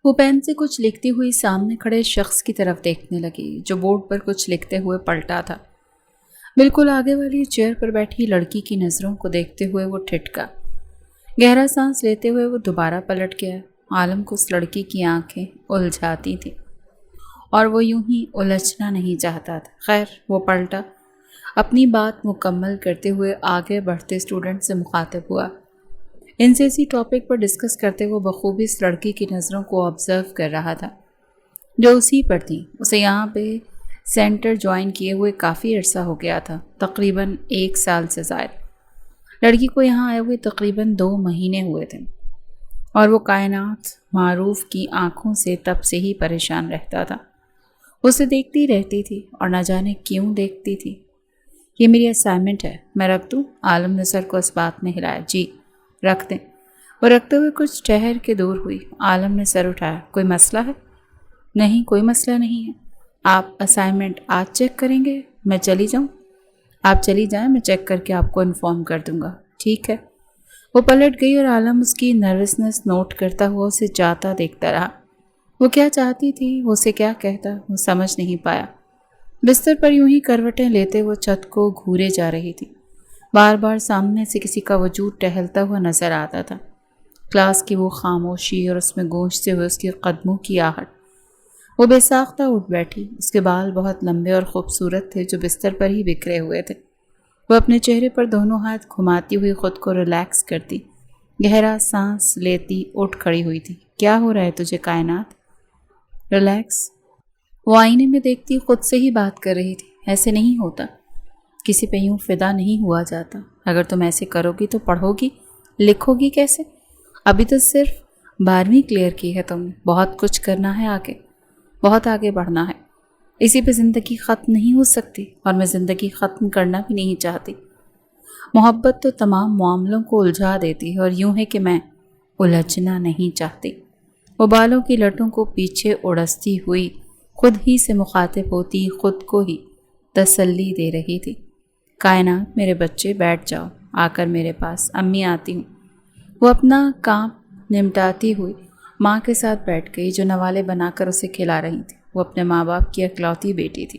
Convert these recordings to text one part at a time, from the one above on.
وہ پین سے کچھ لکھتی ہوئی سامنے کھڑے شخص کی طرف دیکھنے لگی جو بورڈ پر کچھ لکھتے ہوئے پلٹا تھا۔ بالکل آگے والی چیئر پر بیٹھی لڑکی کی نظروں کو دیکھتے ہوئے وہ ٹھٹکا۔ گہرا سانس لیتے ہوئے وہ دوبارہ پلٹ گیا۔ عالم کو اس لڑکی کی آنکھیں الجھاتی تھیں اور وہ یوں ہی الجھنا نہیں چاہتا تھا۔ خیر، وہ پلٹا، اپنی بات مکمل کرتے ہوئے آگے بڑھتے اسٹوڈنٹ سے مخاطب ہوا۔ ان سے اسی ٹاپک پر ڈسکس کرتے وہ بخوبی اس لڑکی کی نظروں کو آبزرو کر رہا تھا جو اسی پر تھیں۔ اسے یہاں پہ سینٹر جوائن کیے ہوئے کافی عرصہ ہو گیا تھا، تقریباً 1 سال سے زائد۔ لڑکی کو یہاں آئے ہوئے تقریباً 2 مہینے ہوئے تھے اور وہ کائنات معروف کی آنکھوں سے تب سے ہی پریشان رہتا تھا۔ اسے دیکھتی رہتی تھی اور نہ جانے کیوں دیکھتی تھی۔ یہ میری اسائنمنٹ ہے، میں رکھ دوں؟ عالم نے سر کو اس بات میں ہلایا۔ جی رکھ دیں۔ وہ رکھتے ہوئے کچھ ٹہر کے دور ہوئی۔ عالم نے سر اٹھایا۔ کوئی مسئلہ ہے؟ نہیں، کوئی مسئلہ نہیں ہے۔ آپ اسائنمنٹ آج چیک کریں گے؟ میں چلی جاؤں؟ آپ چلی جائیں، میں چیک کر کے آپ کو انفارم کر دوں گا۔ ٹھیک ہے۔ وہ پلٹ گئی اور عالم اس کی نروسنس نوٹ کرتا ہوا اسے جاتا دیکھتا رہا۔ وہ کیا چاہتی تھی، وہ اسے کیا کہتا، وہ سمجھ نہیں پایا۔ بستر پر یوں ہی کروٹیں لیتے وہ چھت کو گھورے جا رہی تھی۔ بار بار سامنے سے کسی کا وجود ٹہلتا ہوا نظر آتا تھا۔ کلاس کی وہ خاموشی اور اس میں گونجتے ہوئے اس کے قدموں کی آہٹ۔ وہ بے ساختہ اٹھ بیٹھی۔ اس کے بال بہت لمبے اور خوبصورت تھے جو بستر پر ہی بکھرے ہوئے تھے۔ وہ اپنے چہرے پر دونوں ہاتھ گھماتی ہوئی خود کو ریلیکس کرتی، گہرا سانس لیتی اٹھ کھڑی ہوئی تھی۔ کیا ہو رہا ہے تجھے کائنات؟ ریلیکس؟ وہ آئینے میں دیکھتی خود سے ہی بات کر رہی تھی۔ ایسے نہیں ہوتا، کسی پہ یوں فدا نہیں ہوا جاتا۔ اگر تم ایسے کرو گی تو پڑھو گی، لکھو گی کیسے؟ ابھی تو صرف 12ویں کلیئر کی ہے تم نے، بہت کچھ کرنا ہے آگے، بہت آگے بڑھنا ہے۔ اسی پہ زندگی ختم نہیں ہو سکتی اور میں زندگی ختم کرنا بھی نہیں چاہتی۔ محبت تو تمام معاملوں کو الجھا دیتی ہے اور یوں ہے کہ میں الجھنا نہیں چاہتی۔ وہ بالوں کی لٹوں کو پیچھے اڑستی ہوئی خود ہی سے مخاطب ہوتی خود کو ہی تسلی دے رہی تھی۔ کائنات، میرے بچے بیٹھ جاؤ، آ کر میرے پاس، امی آتی ہوں۔ وہ اپنا کام نمٹاتی ہوئی ماں کے ساتھ بیٹھ گئی جو نوالے بنا کر اسے کھلا رہی تھی۔ وہ اپنے ماں باپ کی اکلوتی بیٹی تھی۔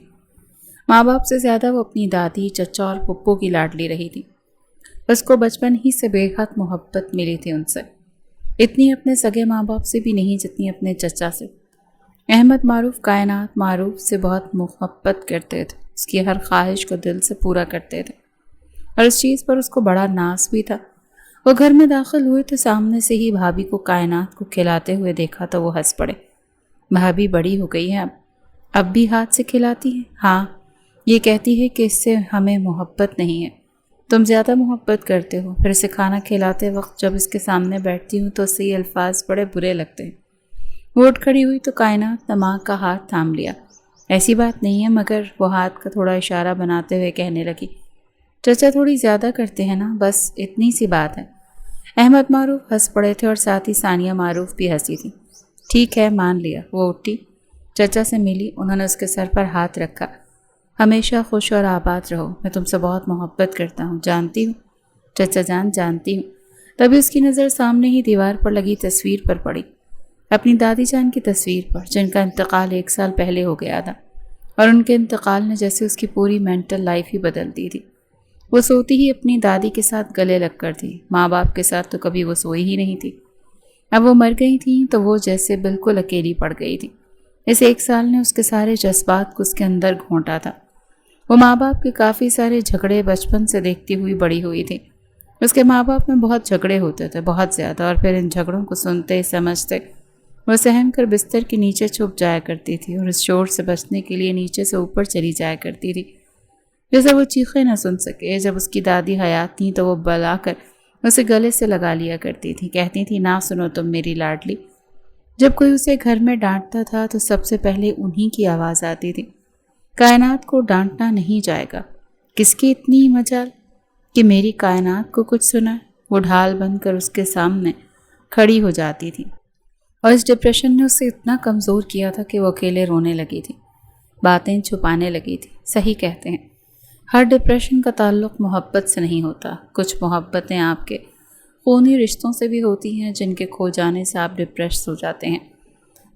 ماں باپ سے زیادہ وہ اپنی دادی، چچا اور پھپھو کی لاڈلی رہی تھی۔ اس کو بچپن ہی سے بے حد محبت ملی تھی ان سے، اتنی اپنے سگے ماں باپ سے بھی نہیں جتنی اپنے چچا سے۔ احمد معروف کائنات معروف سے بہت محبت کرتے تھے، اس کی ہر خواہش کو دل سے پورا کرتے تھے اور اس چیز پر اس کو بڑا ناز بھی تھا۔ وہ گھر میں داخل ہوئے تو سامنے سے ہی بھابھی کو کائنات کو کھلاتے ہوئے دیکھا تو وہ ہنس پڑے۔ بھابھی بڑی ہو گئی ہے، اب بھی ہاتھ سے کھلاتی ہے؟ ہاں، یہ کہتی ہے کہ اس سے ہمیں محبت نہیں ہے، تم زیادہ محبت کرتے ہو۔ پھر اسے کھانا کھلاتے وقت جب اس کے سامنے بیٹھتی ہوں تو اس سے یہ الفاظ بڑے برے لگتے ہیں۔ وہ اٹھ کھڑی ہوئی تو کائنات نے ماں کا ہاتھ تھام لیا۔ ایسی بات نہیں ہے، مگر وہ ہاتھ کا تھوڑا اشارہ بناتے ہوئے کہنے لگی، چچا تھوڑی زیادہ کرتے ہیں نا، بس اتنی سی بات ہے۔ احمد معروف ہنس پڑے تھے اور ساتھ ہی ثانیہ معروف بھی ہنسی تھی۔ ٹھیک ہے، مان لیا۔ وہ اٹھی، چچا سے ملی، انہوں نے اس کے سر پر ہاتھ رکھا۔ ہمیشہ خوش اور آباد رہو، میں تم سے بہت محبت کرتا ہوں، جانتی ہوں چچا جان، جانتی ہوں۔ تبھی اس کی نظر سامنے ہی دیوار پر لگی تصویر پر پڑی، اپنی دادی جان کی تصویر پر جن کا انتقال 1 سال پہلے ہو گیا تھا، اور ان کے انتقال نے جیسے اس کی پوری مینٹل لائف ہی بدل دی تھی۔ وہ سوتی ہی اپنی دادی کے ساتھ گلے لگ کر تھی، ماں باپ کے ساتھ تو کبھی وہ سوئی ہی نہیں تھی۔ اب وہ مر گئی تھیں تو وہ جیسے بالکل اکیلی پڑ گئی تھی۔ اس 1 سال نے اس کے سارے جذبات کو اس کے اندر گھونٹا تھا۔ وہ ماں باپ کے کافی سارے جھگڑے بچپن سے دیکھتی ہوئی بڑی ہوئی تھی۔ اس کے ماں باپ میں بہت جھگڑے ہوتے تھے، بہت زیادہ، اور پھر ان جھگڑوں کو سنتے سمجھتے وہ سہم کر بستر کے نیچے چھپ جایا کرتی تھی اور اس شور سے بچنے کے لیے نیچے سے اوپر چلی جایا کرتی تھی جیسے وہ چیخیں نہ سن سکے۔ جب اس کی دادی حیات تھیں تو وہ بلا کر اسے گلے سے لگا لیا کرتی تھی، کہتی تھی، نہ سنو تم میری لاڈلی۔ جب کوئی اسے گھر میں ڈانٹتا تھا تو سب سے پہلے انہی کی آواز آتی تھی۔ کائنات کو ڈانٹنا نہیں جائے گا، کس کی اتنی مجال کہ میری کائنات کو کچھ سنا؟ وہ ڈھال بن کر اس کے سامنے کھڑی ہو جاتی تھی، اور اس ڈپریشن نے اسے اتنا کمزور کیا تھا کہ وہ اکیلے رونے لگی تھی، باتیں چھپانے لگی تھی۔ صحیح کہتے ہیں، ہر ڈپریشن کا تعلق محبت سے نہیں ہوتا، کچھ محبتیں آپ کے خونی رشتوں سے بھی ہوتی ہیں جن کے کھو جانے سے آپ ڈپریس ہو جاتے ہیں۔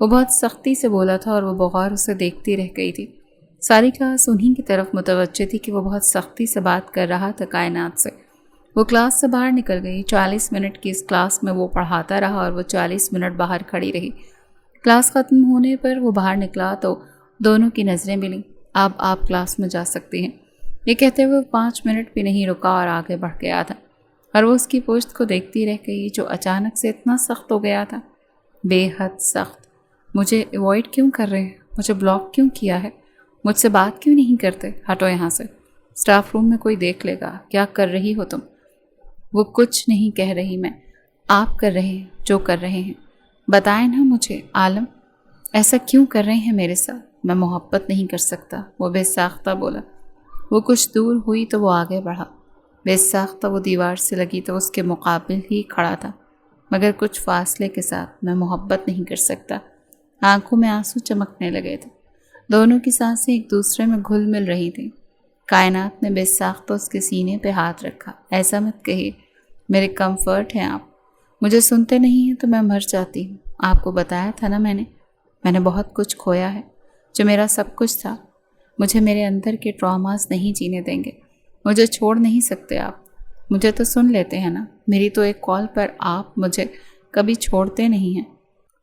وہ بہت سختی سے بولا تھا اور وہ بغور اسے دیکھتی رہ گئی تھی۔ ساری کلاس انہی کی طرف متوجہ تھی کہ وہ بہت سختی سے بات کر رہا تھا کائنات سے۔ وہ کلاس سے باہر نکل گئی۔ 40 منٹ کی اس کلاس میں وہ پڑھاتا رہا اور وہ 40 منٹ باہر کھڑی رہی۔ کلاس ختم ہونے پر وہ باہر نکلا تو دونوں کی نظریں ملیں۔ اب آپ کلاس میں جا سکتی ہیں، یہ کہتے ہوئے 5 منٹ بھی نہیں رکا اور آگے بڑھ گیا تھا، اور وہ اس کی پشت کو دیکھتی رہ گئی جو اچانک سے اتنا سخت ہو گیا تھا، بے حد سخت۔ مجھے ایوائڈ کیوں کر رہے ہیں؟ مجھے بلاک کیوں کیا ہے؟ مجھ سے بات کیوں نہیں کرتے؟ ہٹو یہاں سے، اسٹاف روم میں کوئی دیکھ لے گا۔ کیا کر رہی ہو تم؟ وہ کچھ نہیں کہہ رہی میں، آپ کر رہے ہیں جو کر رہے ہیں، بتائیں نا مجھے عالم، ایسا کیوں کر رہے ہیں میرے ساتھ؟ میں محبت نہیں کر سکتا، وہ بے ساختہ بولا۔ وہ کچھ دور ہوئی تو وہ آگے بڑھا۔ بے ساختہ وہ دیوار سے لگی تو اس کے مقابل ہی کھڑا تھا، مگر کچھ فاصلے کے ساتھ۔ میں محبت نہیں کر سکتا۔ آنکھوں میں آنسو چمکنے لگے تھے، دونوں کی سانسیں ایک دوسرے میں گھل مل رہی تھیں۔ کائنات نے بے ساختہ اس کے سینے پہ ہاتھ رکھا۔ ایسا مت کہیے، میرے کمفرٹ ہیں آپ، مجھے سنتے نہیں ہیں تو میں مر جاتی ہوں۔ آپ کو بتایا تھا نا میں نے بہت کچھ کھویا ہے، جو میرا سب کچھ تھا۔ مجھے میرے اندر کے ٹراماز نہیں جینے دیں گے، مجھے چھوڑ نہیں سکتے آپ۔ مجھے تو سن لیتے ہیں نا، میری تو ایک کال پر آپ مجھے کبھی چھوڑتے نہیں ہیں۔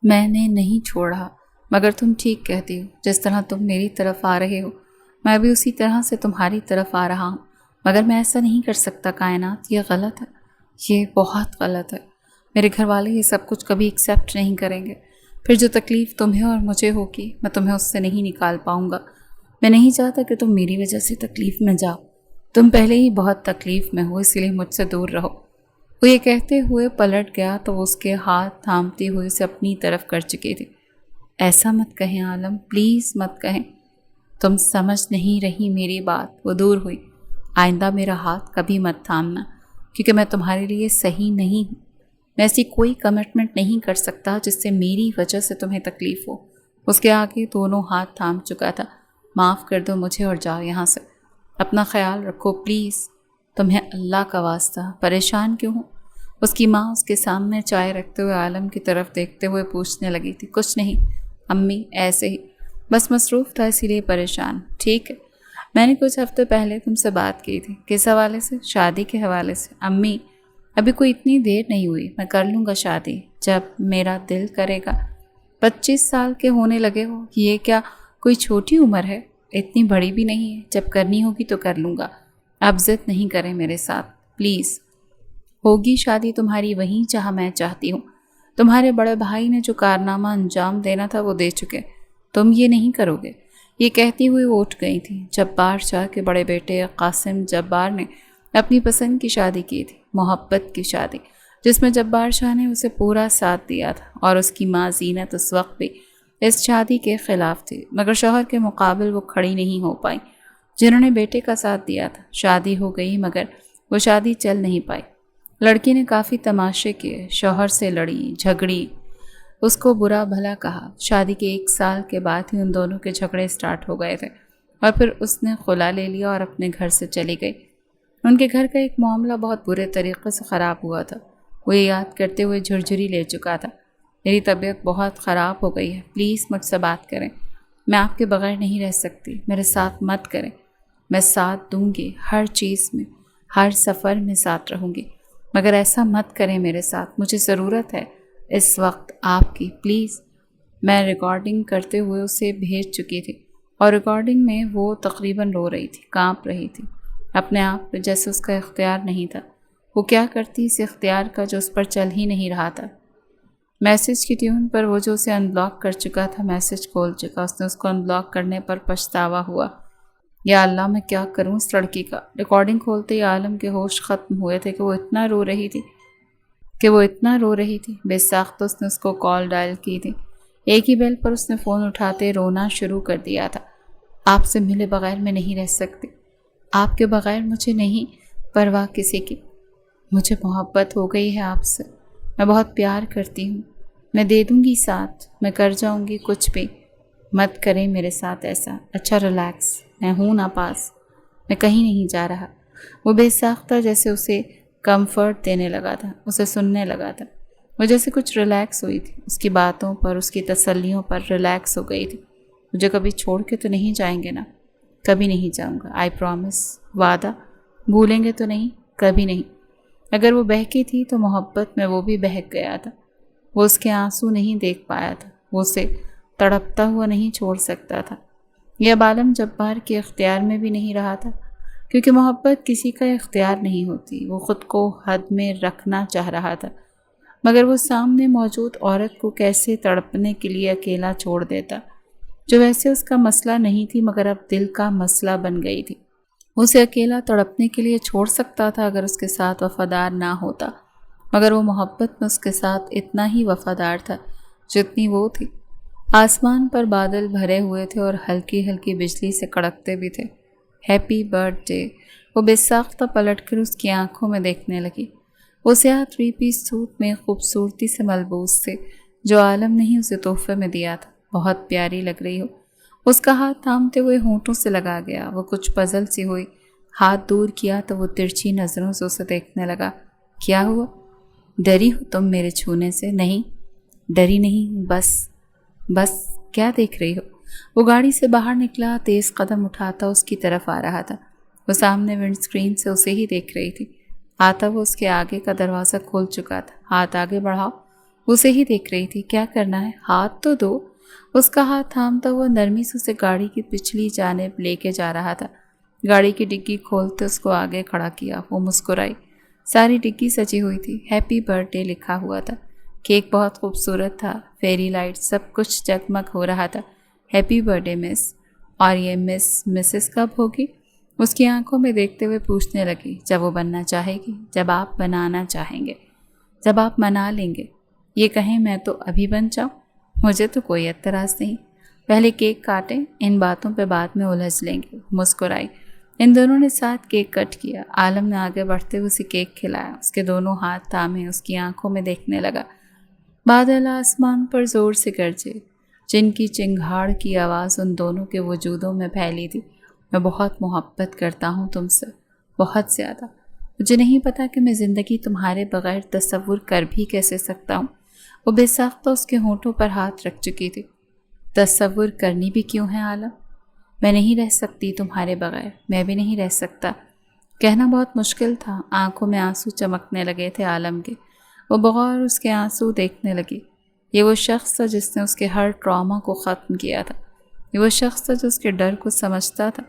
میں نے نہیں چھوڑا، مگر تم ٹھیک کہتی ہو، جس طرح تم میری طرف آ رہے ہو میں بھی اسی طرح سے تمہاری طرف آ رہا ہوں، مگر میں ایسا نہیں کر سکتا کائنات، یہ غلط ہے، یہ بہت غلط ہے۔ میرے گھر والے یہ سب کچھ کبھی ایکسیپٹ نہیں کریں گے، پھر جو تکلیف تمہیں اور مجھے ہوگی میں تمہیں اس سے نہیں نکال پاؤں گا۔ میں نہیں چاہتا کہ تم میری وجہ سے تکلیف میں جاؤ، تم پہلے ہی بہت تکلیف میں ہو، اس لیے مجھ سے دور رہو۔ وہ یہ کہتے ہوئے پلٹ گیا تو وہ اس کے ہاتھ تھامتی ہوئے اسے اپنی طرف کر چکی تھی۔ ایسا مت کہیں عالم، پلیز مت کہیں، تم سمجھ نہیں رہی میری بات۔ وہ دور ہوئی۔ آئندہ میرا ہاتھ کبھی مت تھامنا، کیونکہ میں تمہارے لیے صحیح نہیں ہوں۔ میں ایسی کوئی کمٹمنٹ نہیں کر سکتا جس سے میری وجہ سے تمہیں تکلیف ہو۔ اس کے آگے دونوں ہاتھ تھام چکا تھا۔ معاف کر دو مجھے اور جاؤ یہاں سے، اپنا خیال رکھو پلیز۔ تمہیں اللہ کا واسطہ، پریشان کیوں ہو؟ اس کی ماں اس کے سامنے چائے رکھتے ہوئے عالم کی طرف دیکھتے ہوئے پوچھنے لگی تھی۔ کچھ نہیں امی، ایسے ہی، بس مصروف تھا اسی لیے پریشان۔ ٹھیک ہے، میں نے کچھ ہفتے پہلے تم سے بات کی تھی، کس حوالے سے؟ شادی کے حوالے سے۔ امی، ابھی کوئی اتنی دیر نہیں ہوئی، میں کر لوں گا شادی جب میرا دل کرے گا۔ 25 سال کے ہونے لگے ہو، یہ کیا کوئی چھوٹی عمر ہے؟ اتنی بڑی بھی نہیں ہے، جب کرنی ہوگی تو کر لوں گا۔ آپ ضد نہیں کریں میرے ساتھ پلیز۔ ہوگی شادی تمہاری وہیں جہاں میں چاہتی ہوں۔ تمہارے بڑے بھائی نے جو کارنامہ انجام دینا تھا وہ دے چکے، تم یہ نہیں کرو گے۔ یہ کہتی ہوئی وہ اٹھ گئی تھی۔ جبار شاہ کے بڑے بیٹے قاسم جبار نے اپنی پسند کی شادی کی تھی، محبت کی شادی، جس میں جبار شاہ نے اسے پورا ساتھ دیا تھا، اور اس کی ماں زینت اس وقت بھی اس شادی کے خلاف تھی، مگر شوہر کے مقابل وہ کھڑی نہیں ہو پائی جنہوں نے بیٹے کا ساتھ دیا تھا۔ شادی ہو گئی مگر وہ شادی چل نہیں پائی۔ لڑکی نے کافی تماشے کیے، شوہر سے لڑی جھگڑی، اس کو برا بھلا کہا۔ شادی کے 1 سال کے بعد ہی ان دونوں کے جھگڑے سٹارٹ ہو گئے تھے، اور پھر اس نے خلا لے لیا اور اپنے گھر سے چلی گئی۔ ان کے گھر کا ایک معاملہ بہت برے طریقے سے خراب ہوا تھا۔ وہ یہ یاد کرتے ہوئے جھرجھری لے چکا تھا۔ میری طبیعت بہت خراب ہو گئی ہے، پلیز مجھ سے بات کریں، میں آپ کے بغیر نہیں رہ سکتی، میرے ساتھ مت کریں۔ میں ساتھ دوں گی، ہر چیز میں، ہر سفر میں ساتھ رہوں گی، مگر ایسا مت کریں میرے ساتھ، مجھے ضرورت ہے اس وقت آپ کی، پلیز۔ میں ریکارڈنگ کرتے ہوئے اسے بھیج چکی تھی، اور ریکارڈنگ میں وہ تقریباً رو رہی تھی، کانپ رہی تھی اپنے آپ پہ، جیسے اس کا اختیار نہیں تھا۔ وہ کیا کرتی اس اختیار کا جو اس پر چل ہی نہیں رہا تھا؟ میسج کی ٹیون پر وہ جو اسے ان بلاک کر چکا تھا میسج کھول چکا۔ اس نے اس کو ان بلاک کرنے پر پچھتاوا ہوا۔ یا اللہ، میں کیا کروں اس لڑکی کا۔ ریکارڈنگ کھولتے ہی عالم کے ہوش ختم ہوئے تھے کہ وہ اتنا رو رہی تھی بے ساختہ اس نے اس کو کال ڈائل کی تھی۔ ایک ہی بیل پر اس نے فون اٹھاتے رونا شروع کر دیا تھا۔ آپ سے ملے بغیر میں نہیں رہ سکتی، آپ کے بغیر مجھے نہیں پرواہ کسی کی، مجھے محبت ہو گئی ہے آپ سے، میں بہت پیار کرتی ہوں، میں دے دوں گی ساتھ، میں کر جاؤں گی کچھ بھی، مت کریں میرے ساتھ ایسا۔ اچھا ریلیکس، میں ہوں نا پاس، میں کہیں نہیں جا رہا۔ وہ بے ساختہ جیسے اسے کمفرٹ دینے لگا تھا، اسے سننے لگا تھا۔ وہ جیسے کچھ ریلیکس ہوئی تھی، اس کی باتوں پر، اس کی تسلیوں پر ریلیکس ہو گئی تھی۔ مجھے کبھی چھوڑ کے تو نہیں جائیں گے نا؟ کبھی نہیں جاؤں گا، آئی پرومس، وعدہ؟ بھولیں گے تو نہیں؟ کبھی نہیں۔ اگر وہ بہکی تھی تو محبت میں وہ بھی بہک گیا تھا۔ وہ اس کے آنسو نہیں دیکھ پایا تھا، وہ اسے تڑپتا ہوا نہیں چھوڑ سکتا تھا۔ یہ اب عالم جبار کے اختیار میں بھی نہیں رہا تھا، کیونکہ محبت کسی کا اختیار نہیں ہوتی۔ وہ خود کو حد میں رکھنا چاہ رہا تھا، مگر وہ سامنے موجود عورت کو کیسے تڑپنے کے لیے اکیلا چھوڑ دیتا، جو ویسے اس کا مسئلہ نہیں تھی مگر اب دل کا مسئلہ بن گئی تھی۔ اسے اکیلا تڑپنے کے لیے چھوڑ سکتا تھا اگر اس کے ساتھ وفادار نہ ہوتا، مگر وہ محبت میں اس کے ساتھ اتنا ہی وفادار تھا جتنی وہ تھی۔ آسمان پر بادل بھرے ہوئے تھے اور ہلکی ہلکی بجلی سے کڑکتے بھی تھے۔ ہیپی برتھ ڈے، وہ بے ساختہ پلٹ کر اس کی آنکھوں میں دیکھنے لگی۔ وہ سیاہ 3 پیس سوٹ میں خوبصورتی سے ملبوس تھے، جو عالم نے ہی اسے تحفے میں دیا تھا۔ بہت پیاری لگ رہی ہو۔ اس کا ہاتھ تھامتے ہوئے ہونٹوں سے لگا گیا۔ وہ کچھ پزل سی ہوئی، ہاتھ دور کیا تو وہ ترچھی نظروں سے اسے دیکھنے لگا۔ کیا ہوا؟ ڈری ہو تم میرے چھونے سے؟ نہیں، ڈری نہیں، بس کیا دیکھ رہی ہو؟ وہ گاڑی سے باہر نکلا، تیز قدم اٹھاتا اس کی طرف آ رہا تھا۔ وہ سامنے ونڈ اسکرین سے اسے ہی دیکھ رہی تھی۔ آتا وہ اس کے آگے کا دروازہ کھول چکا تھا۔ ہاتھ آگے بڑھاؤ، اسے ہی دیکھ رہی تھی۔ کیا کرنا ہے؟ ہاتھ تو دو۔ اس کا ہاتھ تھامتا ہوا نرمی سے اسے گاڑی کی پچھلی جانب لے کے جا رہا تھا۔ گاڑی کی ڈگی کھولتے اس کو آگے کھڑا کیا۔ وہ مسکرائی۔ ساری ڈگی سجی ہوئی تھی، ہیپی برتھ ڈے لکھا ہوا تھا۔ کیک بہت خوبصورت تھا، فیری لائٹ سب کچھ جگمگ ہو رہا تھا۔ ہیپی برتھ ڈے مس۔ اور یہ مسز کب ہوگی؟ اس کی آنکھوں میں دیکھتے ہوئے پوچھنے لگی۔ جب وہ بننا چاہے گی، جب آپ بنانا چاہیں گے، جب آپ منا لیں گے۔ یہ کہیں میں تو ابھی بن جاؤں؟ مجھے تو کوئی اعتراض نہیں، پہلے کیک کاٹیں، ان باتوں پہ بعد میں الجھ لیں گے۔ مسکرائی۔ ان دونوں نے ساتھ کیک کٹ کیا۔ عالم نے آگے بڑھتے ہوئے اسے کیک کھلایا، اس کے دونوں ہاتھ تھامے اس کی آنکھوں میں دیکھنے لگا۔ بادل آسمان پر زور سے گرجے، جن کی چنگھاڑ کی آواز ان دونوں کے وجودوں میں پھیلی تھی۔ میں بہت محبت کرتا ہوں تم سے، بہت زیادہ۔ مجھے نہیں پتا کہ میں زندگی تمہارے بغیر تصور کر بھی کیسے سکتا ہوں۔ وہ بے ساختہ اس کے ہونٹوں پر ہاتھ رکھ چکی تھی۔ تصور کرنی بھی کیوں ہے عالم؟ میں نہیں رہ سکتی تمہارے بغیر، میں بھی نہیں رہ سکتا۔ کہنا بہت مشکل تھا۔ آنکھوں میں آنسو چمکنے لگے تھے عالم کے۔ وہ بغور اس کے آنسو دیکھنے لگی۔ یہ وہ شخص تھا جس نے اس کے ہر ٹراما کو ختم کیا تھا۔ یہ وہ شخص تھا جو اس کے ڈر کو سمجھتا تھا۔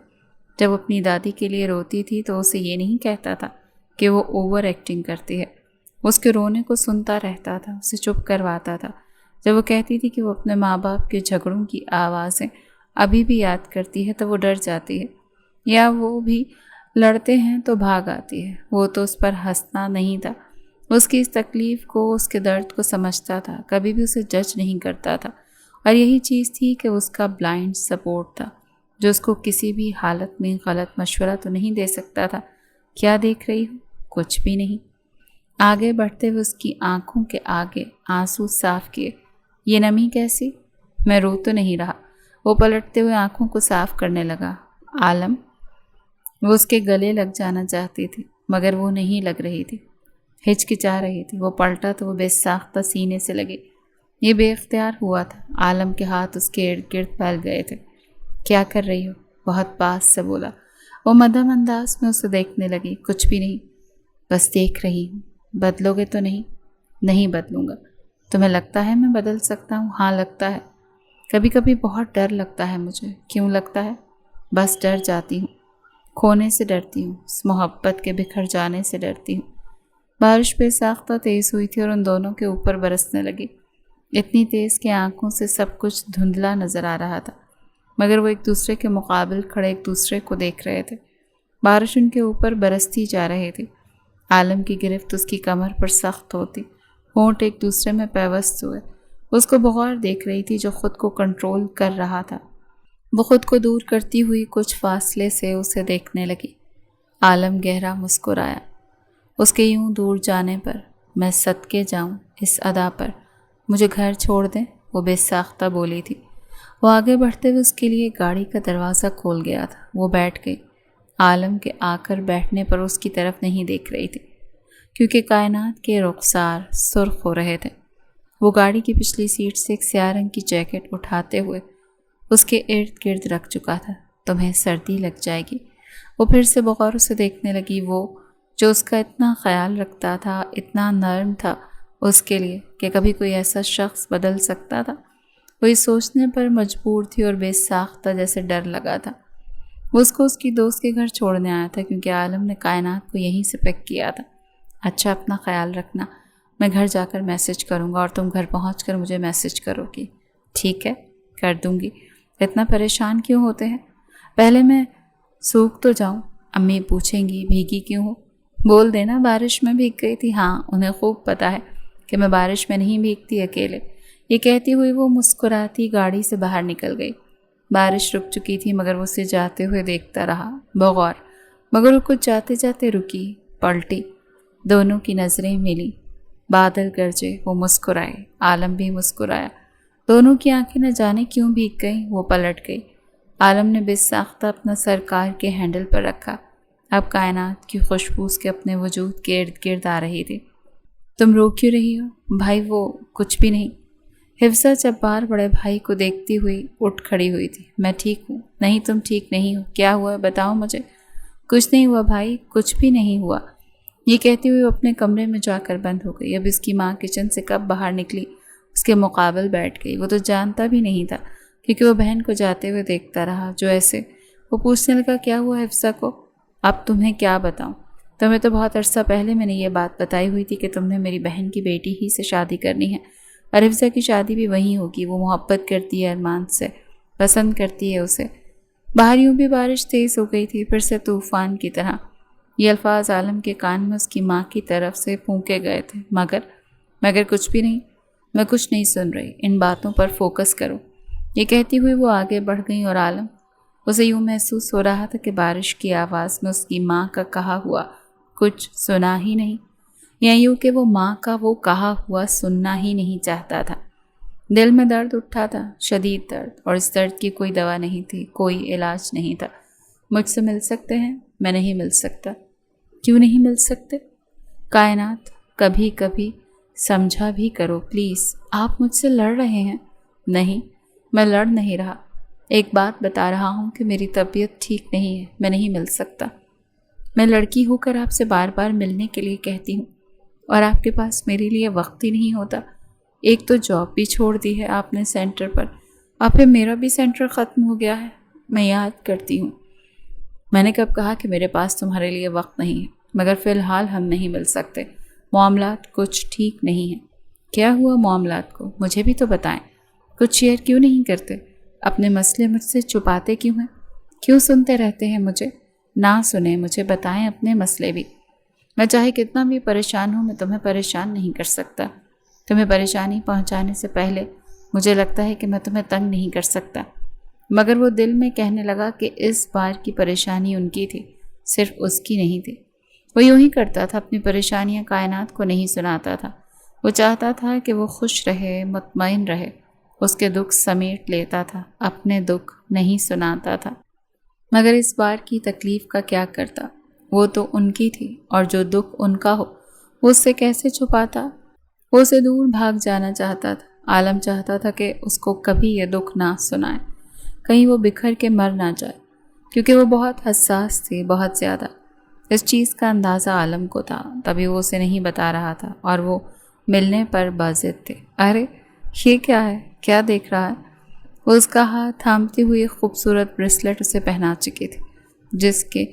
جب وہ اپنی دادی کے لیے روتی تھی تو اسے یہ نہیں کہتا تھا کہ وہ اوور ایکٹنگ کرتی ہے، اس کے رونے کو سنتا رہتا تھا، اسے چپ کرواتا تھا۔ جب وہ کہتی تھی کہ وہ اپنے ماں باپ کے جھگڑوں کی آوازیں ابھی بھی یاد کرتی ہے تو وہ ڈر جاتی ہے، یا وہ بھی لڑتے ہیں تو بھاگ آتی ہے۔ وہ تو اس پر ہنسنا نہیں تھا، اس کی اس تکلیف کو، اس کے درد کو سمجھتا تھا، کبھی بھی اسے جج نہیں کرتا تھا۔ اور یہی چیز تھی کہ اس کا بلائنڈ سپورٹ تھا، جو اس کو کسی بھی حالت میں غلط مشورہ تو نہیں دے سکتا تھا۔ کیا دیکھ رہی ہو؟ کچھ بھی نہیں۔ آگے بڑھتے ہوئے اس کی آنکھوں کے آگے آنسو صاف کیے۔ یہ نمی کیسی؟ میں رو تو نہیں رہا۔ وہ پلٹتے ہوئے آنکھوں کو صاف کرنے لگا۔ عالم، وہ اس کے گلے لگ جانا چاہتی تھی مگر وہ نہیں لگ رہی تھی، ہچکچا رہی تھی۔ وہ پلٹا تو وہ بے ساختہ سینے سے لگی۔ یہ بے اختیار ہوا تھا۔ عالم کے ہاتھ اس کے ارد گرد پھیل گئے تھے۔ کیا کر رہی ہو؟ بہت پاس سے بولا۔ وہ مدھم انداز میں اسے دیکھنے لگی۔ کچھ بھی نہیں، بس دیکھ رہی ہوں۔ بدلو گے تو نہیں؟ نہیں بدلوں گا۔ تمہیں لگتا ہے میں بدل سکتا ہوں؟ ہاں لگتا ہے، کبھی کبھی بہت ڈر لگتا ہے مجھے۔ کیوں لگتا ہے؟ بس ڈر جاتی ہوں، کھونے سے ڈرتی ہوں، اس محبت کے بکھر جانے سے ڈرتی ہوں۔ بارش بے ساختہ تیز ہوئی تھی اور ان دونوں کے اوپر برسنے لگی، اتنی تیز کہ آنکھوں سے سب کچھ دھندلا نظر آ رہا تھا، مگر وہ ایک دوسرے کے مقابل کھڑے ایک دوسرے کو دیکھ رہے تھے۔ بارش ان کے اوپر برستی جا رہی تھی۔ عالم کی گرفت اس کی کمر پر سخت ہوتی، ہونٹ ایک دوسرے میں پیوست ہوئے۔ اس کو بغور دیکھ رہی تھی جو خود کو کنٹرول کر رہا تھا۔ وہ خود کو دور کرتی ہوئی کچھ فاصلے سے اسے دیکھنے لگی۔ عالم گہرا مسکرایا۔ اس کے یوں دور جانے پر میں صدقے جاؤں اس ادا پر، مجھے گھر چھوڑ دیں، وہ بے ساختہ بولی تھی۔ وہ آگے بڑھتے ہوئے اس کے لیے گاڑی کا دروازہ کھول گیا تھا۔ وہ بیٹھ گئی۔ عالم کے آ کر بیٹھنے پر اس کی طرف نہیں دیکھ رہی تھی۔ کیونکہ کائنات کے رخسار سرخ ہو رہے تھے۔ وہ گاڑی کی پچھلی سیٹ سے ایک سیاہ رنگ کی جیکٹ اٹھاتے ہوئے اس کے ارد گرد رکھ چکا تھا۔ تمہیں سردی لگ جائے گی۔ وہ پھر سے بغور اسے دیکھنے لگی، وہ جو اس کا اتنا خیال رکھتا تھا، اتنا نرم تھا اس کے لیے کہ کبھی کوئی ایسا شخص بدل سکتا تھا۔ وہ اس سوچنے پر مجبور تھی اور بے ساختہ جیسے ڈر لگا تھا۔ وہ اس کو اس کی دوست کے گھر چھوڑنے آیا تھا کیونکہ عالم نے کائنات کو یہیں سے پک کیا تھا۔ اچھا اپنا خیال رکھنا، میں گھر جا کر میسج کروں گا اور تم گھر پہنچ کر مجھے میسج کرو گی۔ ٹھیک ہے، کر دوں گی۔ اتنا پریشان کیوں ہوتے ہیں؟ پہلے میں سوکھ تو جاؤں۔ امی پوچھیں گی بھیگی کیوں ہو؟ بول دینا بارش میں بھیگ گئی تھی۔ ہاں، انہیں خوب پتہ ہے کہ میں بارش میں نہیں بھیگتی اکیلے۔ یہ کہتی ہوئی وہ مسکراتی گاڑی سے باہر نکل گئی۔ بارش رک چکی تھی مگر وہ اسے جاتے ہوئے دیکھتا رہا بغور، مگر وہ کچھ جاتے جاتے رکی، پلٹی، دونوں کی نظریں ملی۔ بادل گرجے، وہ مسکرائے، عالم بھی مسکرایا۔ دونوں کی آنکھیں نہ جانے کیوں بھیگ گئیں، وہ پلٹ گئی۔ عالم نے بے ساختہ اپنا سر کار کے ہینڈل پر رکھا۔ اب کائنات کی خوشبو اس کے اپنے وجود کے ارد گرد آ رہی تھی۔ تم رو کیوں رہی ہو؟ بھائی وہ کچھ بھی نہیں۔ حفصہ جبار بڑے بھائی کو دیکھتی ہوئی اٹھ کھڑی ہوئی تھی۔ میں ٹھیک ہوں۔ نہیں تم ٹھیک نہیں ہو۔ کیا ہوا ہے بتاؤ مجھے۔ کچھ نہیں ہوا بھائی، کچھ بھی نہیں ہوا۔ یہ کہتی ہوئی وہ اپنے کمرے میں جا کر بند ہو گئی۔ اب اس کی ماں کچن سے کب باہر نکلی اس کے مقابل بیٹھ گئی۔ وہ تو جانتا بھی نہیں تھا کیونکہ وہ بہن کو جاتے ہوئے دیکھتا رہا جو ایسے۔ وہ پوچھنے لگا کیا ہوا حفصہ کو؟ اب تمہیں کیا بتاؤں؟ تمہیں تو بہت عرصہ پہلے میں نے یہ بات بتائی ہوئی تھی کہ تم نے میری بہن کی بیٹی ہی سے شادی کرنی ہے اور حفصہ کی شادی بھی وہیں ہوگی۔ وہ محبت کرتی ہے ارمان سے، پسند کرتی ہے اسے۔ باہر یوں بھی بارش تیز ہو گئی تھی، پھر سے طوفان کی طرح۔ یہ الفاظ عالم کے کان میں اس کی ماں کی طرف سے پھونکے گئے تھے۔ مگر کچھ بھی نہیں، میں کچھ نہیں سن رہی، ان باتوں پر فوکس کرو۔ یہ کہتی ہوئی وہ آگے بڑھ گئیں اور عالم، اسے یوں محسوس ہو رہا تھا کہ بارش کی آواز میں اس کی ماں کا کہا ہوا کچھ سنا ہی نہیں، یا یوں کہ وہ ماں کا وہ کہا ہوا سننا ہی نہیں چاہتا تھا۔ دل میں درد اٹھا تھا، شدید درد، اور اس درد کی کوئی دوا نہیں تھی، کوئی علاج نہیں تھا۔ مجھ سے مل سکتے ہیں؟ میں نہیں مل سکتا۔ کیوں نہیں مل سکتے؟ کائنات، کبھی کبھی سمجھا بھی کرو پلیز۔ آپ مجھ سے لڑ رہے ہیں؟ نہیں، میں لڑ نہیں رہا، ایک بات بتا رہا ہوں کہ میری طبیعت ٹھیک نہیں ہے، میں نہیں مل سکتا۔ میں لڑکی ہو کر آپ سے بار بار ملنے کے لیے کہتی ہوں اور آپ کے پاس میرے لیے وقت ہی نہیں ہوتا۔ ایک تو جاب بھی چھوڑ دی ہے آپ نے سینٹر پر، اور پھر میرا بھی سینٹر ختم ہو گیا ہے۔ میں یاد کرتی ہوں، میں نے کب کہا کہ میرے پاس تمہارے لیے وقت نہیں ہے، مگر فی الحال ہم نہیں مل سکتے۔ معاملات کچھ ٹھیک نہیں ہیں۔ کیا ہوا معاملات کو؟ مجھے بھی تو بتائیں۔ کچھ شیئر کیوں نہیں کرتے؟ اپنے مسئلے مجھ سے چھپاتے کیوں ہیں؟ کیوں سنتے رہتے ہیں مجھے؟ نہ سنیں، مجھے بتائیں اپنے مسئلے بھی۔ میں چاہے کتنا بھی پریشان ہوں، میں تمہیں پریشان نہیں کر سکتا۔ تمہیں پریشانی پہنچانے سے پہلے مجھے لگتا ہے کہ میں تمہیں تنگ نہیں کر سکتا۔ مگر وہ دل میں کہنے لگا کہ اس بار کی پریشانی ان کی تھی، صرف اس کی نہیں تھی۔ وہ یوں ہی کرتا تھا، اپنی پریشانیاں کائنات کو نہیں سناتا تھا۔ وہ چاہتا تھا کہ وہ خوش رہے، مطمئن رہے۔ اس کے دکھ سمیٹ لیتا تھا، اپنے دکھ نہیں سناتا تھا۔ مگر اس بار کی تکلیف کا کیا کرتا؟ وہ تو ان کی تھی، اور جو دکھ ان کا ہو وہ اس سے کیسے چھپاتا؟ وہ اسے دور بھاگ جانا چاہتا تھا۔ عالم چاہتا تھا کہ اس کو کبھی یہ دکھ نہ سنائے، کہیں وہ بکھر کے مر نہ جائے، کیونکہ وہ بہت حساس تھی، بہت زیادہ۔ اس چیز کا اندازہ عالم کو تھا، تبھی وہ اسے نہیں بتا رہا تھا، اور وہ ملنے پر باضد تھے۔ ارے یہ کیا ہے؟ کیا دیکھ رہا ہے؟ وہ اس کا ہاتھ تھامتی ہوئی خوبصورت بریسلٹ اسے پہنا چکی تھی، جس کے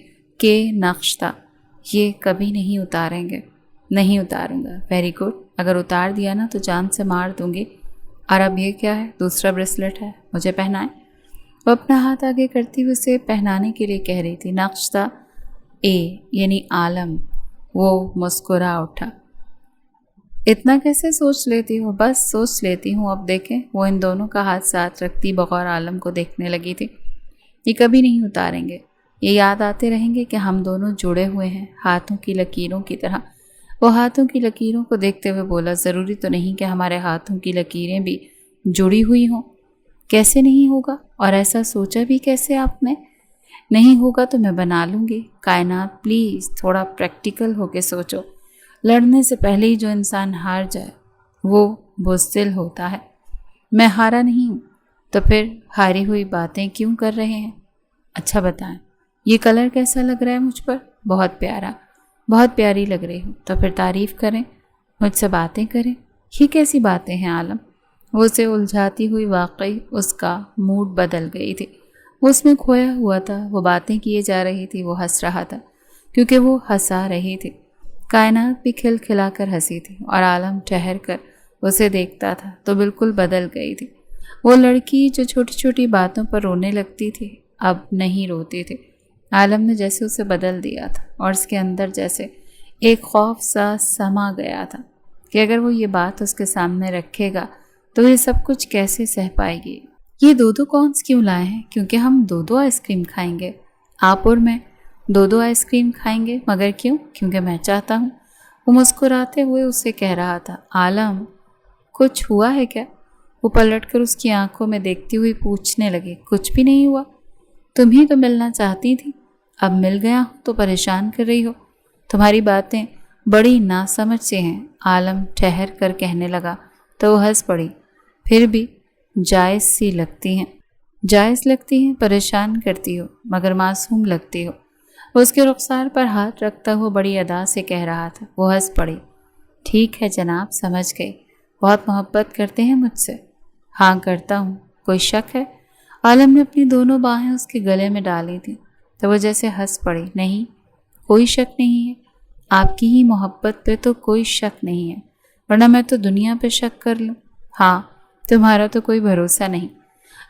نقش تھا، یہ کبھی نہیں اتاریں گے۔ نہیں اتاروں گا۔ ویری گڈ، اگر اتار دیا نا تو جان سے مار دوں گی۔ اور اب یہ کیا ہے؟ دوسرا بریسلٹ ہے، مجھے پہنائیں۔ وہ اپنا ہاتھ آگے کرتی ہوئے اسے پہنانے کے لیے کہہ رہی تھی۔ نقش تھا اے، یعنی عالم۔ وہ مسکرا اٹھا۔ اتنا کیسے سوچ لیتی ہوں؟ بس سوچ لیتی ہوں۔ اب دیکھیں، وہ ان دونوں کا ہاتھ ساتھ رکھتی بغور عالم کو دیکھنے لگی تھی۔ یہ کبھی نہیں اتاریں گے، یہ یاد آتے رہیں گے کہ ہم دونوں جڑے ہوئے ہیں ہاتھوں کی لکیروں کی طرح۔ وہ ہاتھوں کی لکیروں کو دیکھتے ہوئے بولا، ضروری تو نہیں کہ ہمارے ہاتھوں کی لکیریں بھی جڑی ہوئی ہوں۔ کیسے نہیں ہوگا؟ اور ایسا سوچا بھی کیسے آپ نے؟ نہیں ہوگا تو میں بنا لوں گی۔ کائنات پلیز تھوڑا پریکٹیکل ہو کے سوچو۔ لڑنے سے پہلے ہی جو انسان ہار جائے وہ بزدل ہوتا ہے۔ میں ہارا نہیں ہوں، تو پھر ہاری ہوئی باتیں کیوں کر رہے ہیں؟ اچھا بتائیں، یہ کلر کیسا لگ رہا ہے مجھ پر؟ بہت پیارا، بہت پیاری لگ رہی ہوں، تو پھر تعریف کریں، مجھ سے باتیں کریں۔ یہ کیسی باتیں ہیں عالم؟ وہ اسے الجھاتی ہوئی واقعی اس کا موڈ بدل گئی تھی۔ وہ اس میں کھویا ہوا تھا، وہ باتیں کیے جا رہی تھی، وہ ہنس رہا تھا کیونکہ وہ ہنسا رہی تھی۔ کائنات بھی کھل کھلا کر ہنسی تھی اور عالم ٹھہر کر اسے دیکھتا تھا تو بالکل بدل گئی تھی۔ وہ لڑکی جو چھوٹی چھوٹی باتوں پر رونے لگتی تھی اب نہیں روتی تھی۔ عالم نے جیسے اسے بدل دیا تھا اور اس کے اندر جیسے ایک خوف سا سما گیا تھا کہ اگر وہ یہ بات اس کے سامنے رکھے گا تو یہ سب کچھ کیسے سہ پائے گی۔ یہ دو کونس کیوں لائے ہیں؟ کیونکہ ہم دو آئس کریم کھائیں گے، آپ اور میں دو آئس کریم کھائیں گے۔ مگر کیوں؟ کیونکہ میں چاہتا ہوں۔ وہ مسکراتے ہوئے اسے کہہ رہا تھا۔ عالم، کچھ ہوا ہے کیا؟ وہ پلٹ کر اس کی آنکھوں میں دیکھتی ہوئی پوچھنے لگی۔ کچھ بھی نہیں ہوا، تم ہی تو ملنا چاہتی تھی، اب مل گیا ہوں تو پریشان کر رہی ہو۔ تمہاری باتیں بڑی ناسمجھ سے ہیں، عالم ٹھہر کر کہنے لگا تو وہ ہنس پڑی۔ پھر بھی جائز سی لگتی ہیں، جائز لگتی ہیں، پریشان کرتی ہو مگر معصوم لگتی ہو۔ وہ اس کے رخسار پر ہاتھ رکھتا ہوا بڑی ادا سے کہہ رہا تھا۔ وہ ہنس پڑی۔ ٹھیک ہے جناب، سمجھ گئی، بہت محبت کرتے ہیں مجھ سے؟ ہاں کرتا ہوں، کوئی شک ہے؟ عالم نے اپنی دونوں باہیں اس کے گلے میں ڈالی تھیں تو وہ جیسے ہنس پڑی۔ نہیں، کوئی شک نہیں ہے، آپ کی ہی محبت پہ تو کوئی شک نہیں ہے، ورنہ میں تو دنیا پہ شک کر لوں۔ ہاں، تمہارا تو کوئی بھروسہ نہیں۔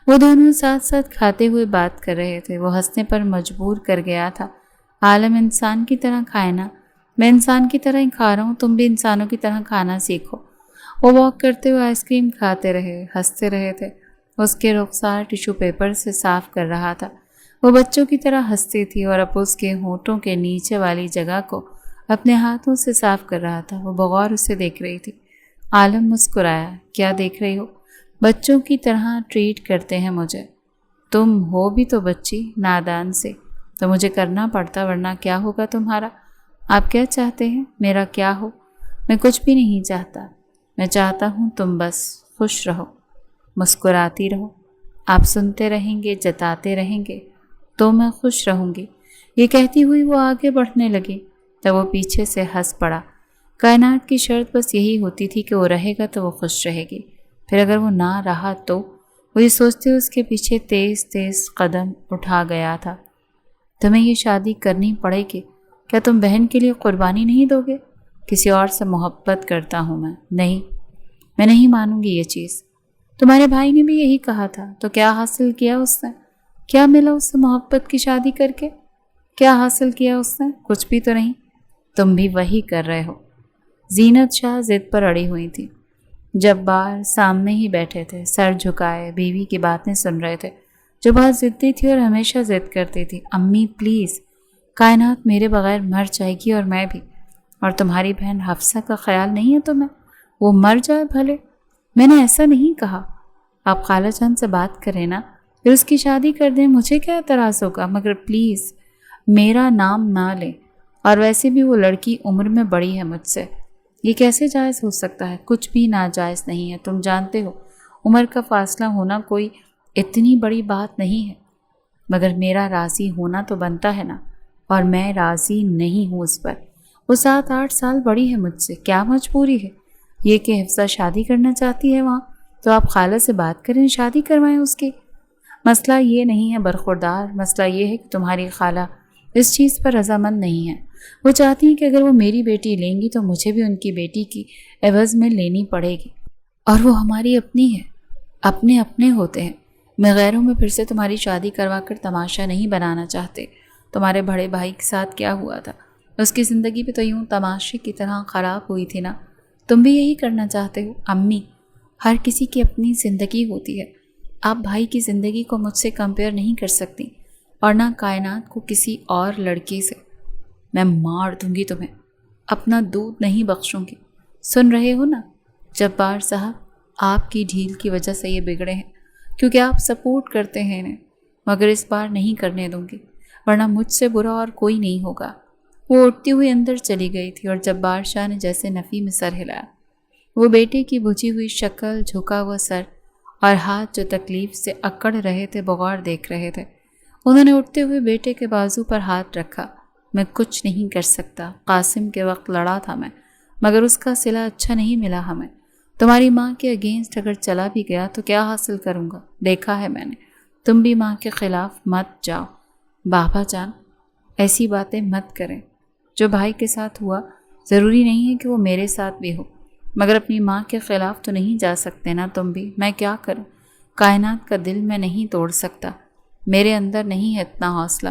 وہ دونوں ساتھ ساتھ کھاتے ہوئے بات کر رہے تھے۔ وہ ہنسنے پر مجبور کر گیا تھا۔ عالم انسان کی طرح کھائے نا، میں انسان کی طرح ہی کھا رہا ہوں، تم بھی انسانوں کی طرح کھانا سیکھو۔ وہ واک کرتے ہوئے آئس کریم کھاتے رہے، ہنستے رہے تھے۔ اس کے رخسار ٹیشو پیپر سے صاف کر رہا تھا۔ وہ بچوں کی طرح ہنستی تھی اور اب اس کے ہونٹوں کے نیچے والی جگہ کو اپنے ہاتھوں سے صاف کر رہا تھا۔ وہ بغور اسے دیکھ رہی تھی۔ عالم مسکرایا۔ کیا دیکھ رہی ہو؟ بچوں کی طرح ٹریٹ کرتے ہیں مجھے۔ تم ہو بھی تو بچی، نادان سے، تو مجھے کرنا پڑتا، ورنہ کیا ہوگا تمہارا؟ آپ کیا چاہتے ہیں میرا کیا ہو؟ میں کچھ بھی نہیں چاہتا، میں چاہتا ہوں تم بس خوش رہو، مسکراتی رہو۔ آپ سنتے رہیں گے، جتاتے رہیں گے تو میں خوش رہوں گی۔ یہ کہتی ہوئی وہ آگے بڑھنے لگی تو وہ پیچھے سے ہنس پڑا۔ کائنات کی شرط بس یہی ہوتی تھی کہ وہ رہے گا تو وہ خوش رہے گی، پھر اگر وہ نہ رہا تو؟ وہ یہ سوچتے اس کے پیچھے تیز تیز قدم اٹھا گیا تھا۔ تمہیں یہ شادی کرنی پڑے گی، کیا تم بہن کے لیے قربانی نہیں دو گے؟ کسی اور سے محبت کرتا ہوں میں نہیں مانوں گی یہ چیز۔ تمہارے بھائی نے بھی یہی کہا تھا، تو کیا حاصل کیا اس نے؟ کیا ملا اس سے محبت کی شادی کر کے؟ کیا حاصل کیا اس نے؟ کچھ بھی تو نہیں۔ تم بھی وہی کر رہے ہو۔ زینت شاہ ضد پر اڑی ہوئی تھی۔ جبار سامنے ہی بیٹھے تھے، سر جھکائے، بیوی کی باتیں سن رہے تھے جو بہت ضدی تھی اور ہمیشہ ضد کرتی تھی۔ امی پلیز، کائنات میرے بغیر مر جائے گی اور میں بھی، اور تمہاری بہن حفصہ کا خیال نہیں ہے تمہیں؟ وہ مر جائے بھلے، میں نے ایسا نہیں کہا۔ آپ خالہ جان سے بات کریں نا، پھر اس کی شادی کر دیں، مجھے کیا اعتراض ہوگا، مگر پلیز میرا نام نہ لیں۔ اور ویسے بھی وہ لڑکی عمر میں بڑی ہے مجھ سے، یہ کیسے جائز ہو سکتا ہے؟ کچھ بھی ناجائز نہیں ہے، تم جانتے ہو عمر کا فاصلہ ہونا کوئی اتنی بڑی بات نہیں ہے، مگر میرا راضی ہونا تو بنتا ہے نا، اور میں راضی نہیں ہوں اس پر۔ وہ 7-8 سال بڑی ہے مجھ سے، کیا مجبوری ہے یہ کہ حفصہ شادی کرنا چاہتی ہے وہاں، تو آپ خالہ سے بات کریں، شادی کروائیں اس کی۔ مسئلہ یہ نہیں ہے برخوردار، مسئلہ یہ ہے کہ تمہاری خالہ اس چیز پر رضامند نہیں ہے۔ وہ چاہتی ہیں کہ اگر وہ میری بیٹی لیں گی تو مجھے بھی ان کی بیٹی کی عوض میں لینی پڑے گی، اور وہ ہماری اپنی ہے، اپنے اپنے ہوتے ہیں۔ میں غیروں میں پھر سے تمہاری شادی کروا کر تماشا نہیں بنانا چاہتے۔ تمہارے بڑے بھائی کے ساتھ کیا ہوا تھا، اس کی زندگی بھی تو یوں تماشے کی طرح خراب ہوئی تھی نا، تم بھی یہی کرنا چاہتے ہو؟ امی، ہر کسی کی اپنی زندگی ہوتی ہے، آپ بھائی کی زندگی کو مجھ سے کمپیئر نہیں کر سکتی، اور نہ کائنات کو کسی اور لڑکی سے۔ میں مار دوں گی تمہیں، اپنا دودھ نہیں بخشوں گی۔ سن رہے ہو نا جبار صاحب، آپ کی ڈھیل کی وجہ سے یہ بگڑے ہیں، کیونکہ آپ سپورٹ کرتے ہیں انہیں، مگر اس بار نہیں کرنے دوں گی، ورنہ مجھ سے برا اور کوئی نہیں ہوگا۔ وہ اٹھتی ہوئی اندر چلی گئی تھی اور جبار شاہ نے جیسے نفی میں سر ہلایا۔ وہ بیٹے کی بجھی ہوئی شکل، جھکا ہوا سر اور ہاتھ جو تکلیف سے اکڑ رہے تھے بغور دیکھ رہے تھے۔ انہوں نے اٹھتے ہوئے بیٹے کے بازو پر ہاتھ رکھا۔ میں کچھ نہیں کر سکتا، قاسم کے وقت لڑا تھا میں، مگر اس کا صلہ اچھا نہیں ملا ہمیں۔ تمہاری ماں کے اگینسٹ اگر چلا بھی گیا تو کیا حاصل کروں گا؟ دیکھا ہے میں نے۔ تم بھی ماں کے خلاف مت جاؤ۔ بابا جان ایسی باتیں مت کریں۔ جو بھائی کے ساتھ ہوا ضروری نہیں ہے کہ وہ میرے ساتھ بھی ہو، مگر اپنی ماں کے خلاف تو نہیں جا سکتے نا تم بھی۔ میں کیا کروں؟ کائنات کا دل میں نہیں توڑ سکتا، میرے اندر نہیں ہے اتنا حوصلہ۔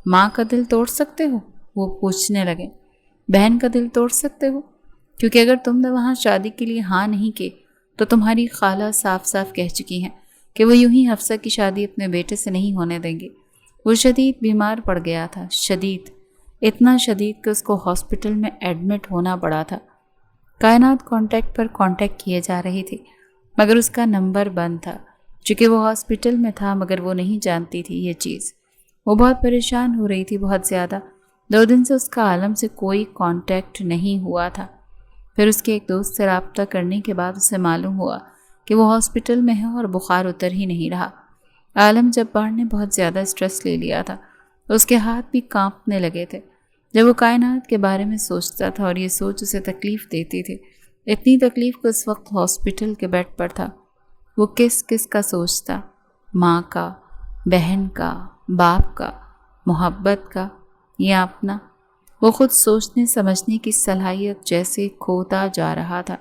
ماں کا دل توڑ سکتے ہو؟ وہ پوچھنے لگے۔ بہن کا دل توڑ سکتے ہو؟ کیونکہ اگر تم نے وہاں شادی کے لیے ہاں نہیں کی تو تمہاری خالہ صاف صاف کہہ چکی ہیں کہ وہ یوں ہی حفصہ کی شادی اپنے بیٹے سے نہیں ہونے دیں گی۔ وہ شدید بیمار پڑ گیا تھا، شدید، اتنا شدید کہ اس کو ہاسپٹل میں ایڈمٹ ہونا پڑا تھا۔ کائنات کانٹیکٹ پر کانٹیکٹ کیے جا رہی تھی مگر اس کا نمبر بند تھا، چونکہ وہ ہاسپٹل میں تھا مگر وہ نہیں جانتی تھی یہ چیز۔ وہ بہت پریشان ہو رہی تھی، بہت زیادہ۔ 2 دن سے اس کا عالم سے کوئی کانٹیکٹ نہیں ہوا تھا۔ پھر اس کے ایک دوست سے رابطہ کرنے کے بعد اسے معلوم ہوا کہ وہ ہاسپٹل میں ہے اور بخار اتر ہی نہیں رہا۔ عالم جبار نے بہت زیادہ اسٹریس لے لیا تھا، اس کے ہاتھ بھی کانپنے لگے تھے جب وہ کائنات کے بارے میں سوچتا تھا، اور یہ سوچ اسے تکلیف دیتی تھی، اتنی تکلیف کہ اس وقت ہاسپٹل کے بیڈ پر تھا۔ وہ کس کس کا سوچتا؟ ماں کا، بہن کا، باپ کا، محبت کا، یا اپنا؟ وہ خود سوچنے سمجھنے کی صلاحیت جیسے کھوتا جا رہا تھا۔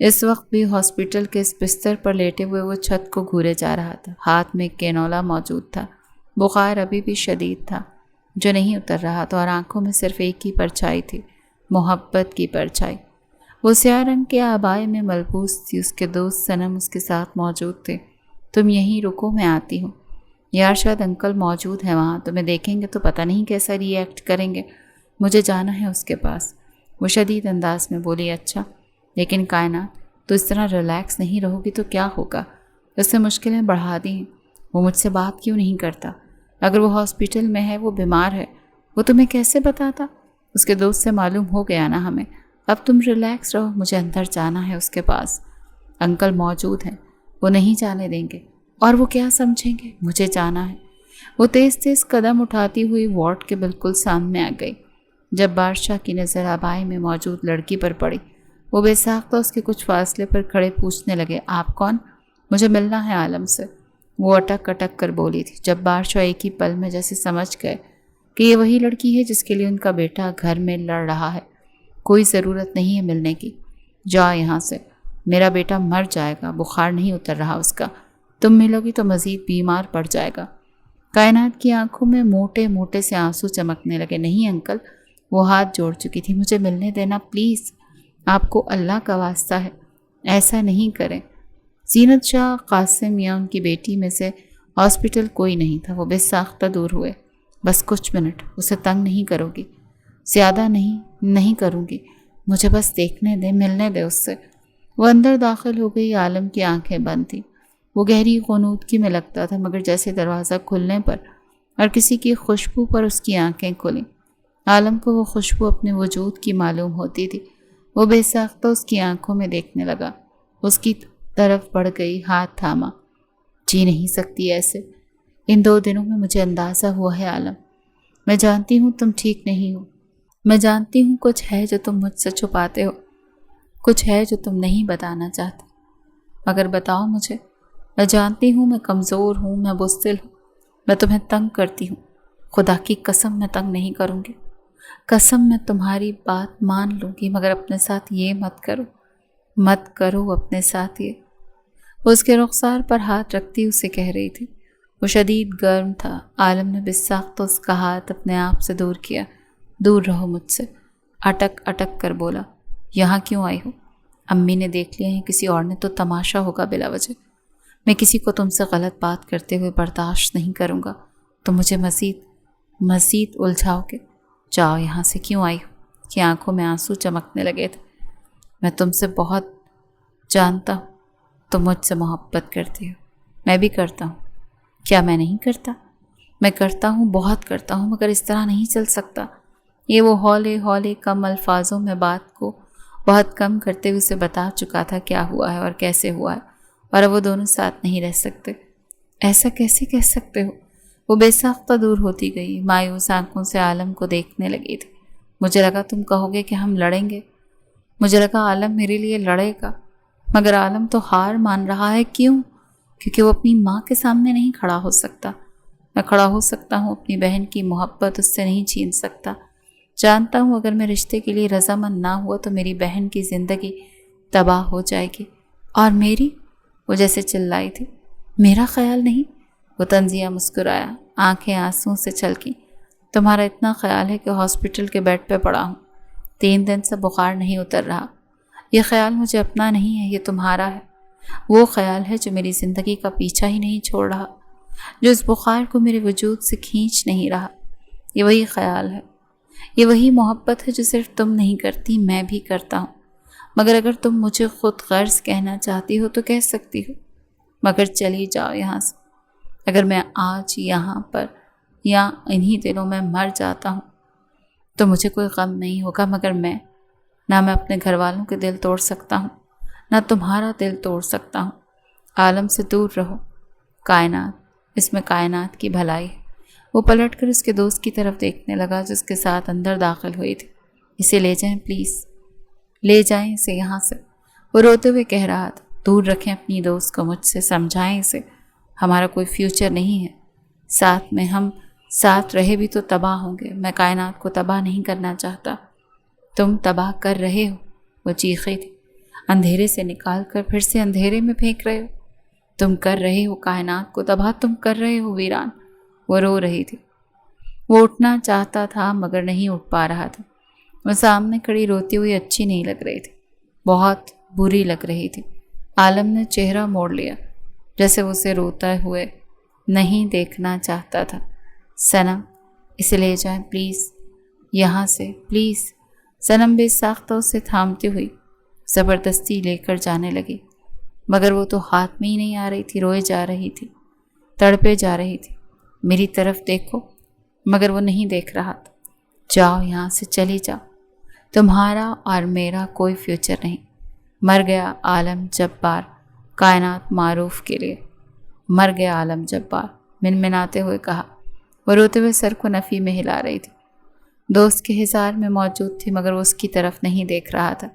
اس وقت بھی ہاسپٹل کے اس بستر پر لیٹے ہوئے وہ چھت کو گھورے جا رہا تھا۔ ہاتھ میں کینولا موجود تھا، بخار ابھی بھی شدید تھا جو نہیں اتر رہا تھا، اور آنکھوں میں صرف ایک ہی پرچھائی تھی، محبت کی پرچھائی۔ وہ سیاہ رنگ کے آبائے میں ملبوس تھی، اس کے دوست صنم اس کے ساتھ موجود تھے۔ تم یہیں رکو، میں آتی ہوں۔ یار شاید انکل موجود ہیں وہاں، تمہیں دیکھیں گے تو پتہ نہیں کیسا ری ایکٹ کریں گے، مجھے جانا ہے اس کے پاس۔ وہ شدید انداز میں بولی۔ اچھا، لیکن کائنات تو اس طرح ریلیکس نہیں رہو گی تو کیا ہوگا؟ اس سے مشکلیں بڑھا دی ہیں۔ وہ مجھ سے بات کیوں نہیں کرتا؟ اگر وہ ہاسپٹل میں ہے، وہ بیمار ہے، وہ تمہیں کیسے بتاتا؟ اس کے دوست سے معلوم ہو گیا نا ہمیں۔ اب تم ریلیکس رہو، مجھے اندر جانا ہے اس کے پاس۔ انکل موجود ہیں، وہ نہیں جانے دیں گے، اور وہ کیا سمجھیں گے؟ مجھے جانا ہے۔ وہ تیز تیز قدم اٹھاتی ہوئی وارڈ کے بالکل سامنے آ گئی۔ جب بادشاہ کی نظر آبائے میں موجود لڑکی پر پڑی، وہ بے ساختہ اس کے کچھ فاصلے پر کھڑے پوچھنے لگے، آپ کون؟ مجھے ملنا ہے عالم سے۔ وہ اٹک اٹک کر بولی تھی۔ جب بادشاہ ایک ہی پل میں جیسے سمجھ گئے کہ یہ وہی لڑکی ہے جس کے لیے ان کا بیٹا گھر میں لڑ رہا ہے۔ کوئی ضرورت نہیں ہے ملنے کی، جاؤ یہاں سے، میرا بیٹا مر جائے گا، بخار نہیں اتر رہا اس کا، تم ملو گی تو مزید بیمار پڑ جائے گا۔ کائنات کی آنکھوں میں موٹے موٹے سے آنسو چمکنے لگے۔ نہیں انکل، وہ ہاتھ جوڑ چکی تھی، مجھے ملنے دینا پلیز، آپ کو اللہ کا واسطہ ہے، ایسا نہیں کریں۔ زینت شاہ، قاسم یا ان کی بیٹی میں سے ہاسپٹل کوئی نہیں تھا۔ وہ بے ساختہ دور ہوئے۔ بس کچھ منٹ، اسے تنگ نہیں کرو گی؟ زیادہ نہیں کروں گی، مجھے بس دیکھنے دے، ملنے دے اس سے۔ وہ اندر داخل ہو گئی۔ عالم کی آنکھیں بند تھیں، وہ گہری غنودگی میں لگتا تھا، مگر جیسے دروازہ کھلنے پر اور کسی کی خوشبو پر اس کی آنکھیں کھلیں۔ عالم کو وہ خوشبو اپنے وجود کی معلوم ہوتی تھی۔ وہ بے ساختہ اس کی آنکھوں میں دیکھنے لگا، اس کی طرف بڑھ گئی، ہاتھ تھاما۔ جی نہیں سکتی ایسے، ان 2 دنوں میں مجھے اندازہ ہوا ہے عالم، میں جانتی ہوں تم ٹھیک نہیں ہو، میں جانتی ہوں کچھ ہے جو تم مجھ سے چھپاتے ہو، کچھ ہے جو تم نہیں بتانا چاہتے، مگر بتاؤ مجھے۔ میں جانتی ہوں میں کمزور ہوں، میں بزدل ہوں، میں تمہیں تنگ کرتی ہوں، خدا کی قسم میں تنگ نہیں کروں گی، قسم میں تمہاری بات مان لوں گی، مگر اپنے ساتھ یہ مت کرو اپنے ساتھ یہ۔ وہ اس کے رخسار پر ہاتھ رکھتی اسے کہہ رہی تھی۔ وہ شدید گرم تھا۔ عالم نے بے ساختہ اس کا ہاتھ اپنے آپ سے دور کیا۔ دور رہو مجھ سے، اٹک اٹک کر بولا۔ یہاں کیوں آئی ہو؟ امی نے دیکھ لیا ہے، کسی اور نے تو تماشا ہوگا بلا وجہ۔ میں کسی کو تم سے غلط بات کرتے ہوئے برداشت نہیں کروں گا، تو مجھے مزید الجھاؤ گے۔ جاؤ یہاں سے، کیوں آئی ہو؟ کہ آنکھوں میں آنسو چمکنے لگے تھے۔ میں تم سے بہت جانتا ہوں، تم مجھ سے محبت کرتی ہو، میں بھی کرتا ہوں۔ کیا میں نہیں کرتا؟ میں کرتا ہوں، بہت کرتا ہوں، مگر اس طرح نہیں چل سکتا۔ یہ وہ ہولے ہولے کم الفاظوں میں بات کو بہت کم کرتے ہوئے اسے بتا چکا تھا کیا ہوا ہے اور کیسے ہوا ہے، اور اب وہ دونوں ساتھ نہیں رہ سکتے۔ ایسا کیسے کہہ سکتے ہو؟ وہ بے ساختہ دور ہوتی گئی، مایوس آنکھوں سے عالم کو دیکھنے لگی تھی۔ مجھے لگا تم کہو گے کہ ہم لڑیں گے، مجھے لگا عالم میرے لیے لڑے گا، مگر عالم تو ہار مان رہا ہے۔ کیوں؟ کیونکہ وہ اپنی ماں کے سامنے نہیں کھڑا ہو سکتا۔ میں کھڑا ہو سکتا ہوں، اپنی بہن کی محبت اس سے نہیں چھین سکتا۔ جانتا ہوں اگر میں رشتے کے لیے رضامند نہ ہوا تو میری بہن کی زندگی تباہ ہو جائے گی، اور میری، وہ جیسے چلائی تھی، میرا خیال نہیں؟ وہ طنزیہ مسکرایا، آنکھیں آنسوں سے چھلکیں۔ تمہارا اتنا خیال ہے کہ ہاسپٹل کے بیڈ پہ پڑا ہوں، 3 دن سے بخار نہیں اتر رہا۔ یہ خیال مجھے اپنا نہیں ہے، یہ تمہارا ہے۔ وہ خیال ہے جو میری زندگی کا پیچھا ہی نہیں چھوڑ رہا، جو اس بخار کو میرے وجود سے کھینچ نہیں رہا۔ یہ وہی خیال ہے، یہ وہی محبت ہے جو صرف تم نہیں کرتی، میں بھی کرتا ہوں۔ مگر اگر تم مجھے خود غرض کہنا چاہتی ہو تو کہہ سکتی ہو، مگر چلی جاؤ یہاں سے۔ اگر میں آج یہاں پر یا انہی دنوں میں مر جاتا ہوں تو مجھے کوئی غم نہیں ہوگا، مگر نہ میں اپنے گھر والوں کے دل توڑ سکتا ہوں، نہ تمہارا دل توڑ سکتا ہوں۔ عالم سے دور رہو، کائنات، اس میں کائنات کی بھلائی ہے۔ وہ پلٹ کر اس کے دوست کی طرف دیکھنے لگا جو اس کے ساتھ اندر داخل ہوئی تھی۔ اسے لے جائیں پلیز، لے جائیں اسے یہاں سے، وہ روتے ہوئے کہہ رہا تھا۔ دور رکھیں اپنی دوست کو مجھ سے، سمجھائیں اسے ہمارا کوئی فیوچر نہیں ہے ساتھ میں، ہم ساتھ رہے بھی تو تباہ ہوں گے۔ میں کائنات کو تباہ نہیں کرنا چاہتا۔ تم تباہ کر رہے ہو، وہ چیخی تھی، اندھیرے سے نکال کر پھر سے اندھیرے میں پھینک رہے ہو۔ تم کر رہے ہو کائنات کو تباہ، تم کر رہے ہو ویران۔ وہ رو رہی تھی، وہ اٹھنا چاہتا تھا مگر نہیں اٹھ پا رہا تھا۔ وہ سامنے کھڑی روتی ہوئی اچھی نہیں لگ رہی تھی، بہت بری لگ رہی تھی۔ عالم نے چہرہ موڑ لیا جیسے وہ اسے روتا ہوئے نہیں دیکھنا چاہتا تھا۔ صنم، اسے لے جائیں پلیز یہاں سے، پلیز۔ صنم بے ساختہ اسے تھامتی ہوئی زبردستی لے کر جانے لگی، مگر وہ تو ہاتھ میں ہی نہیں آ رہی تھی، روئے جا رہی تھی، تڑپے جا رہی تھی۔ میری طرف دیکھو، مگر وہ نہیں دیکھ رہا تھا۔ جاؤ یہاں سے، چلی جاؤ، تمہارا اور میرا کوئی فیوچر نہیں۔ مر گیا عالم جبار کائنات معروف کے لیے، مر گیا عالم جبار، منمناتے ہوئے کہا۔ وہ روتے ہوئے سر کو نفی میں ہلا رہی تھی۔ دوست کے حصار میں موجود تھی مگر وہ اس کی طرف نہیں دیکھ رہا تھا۔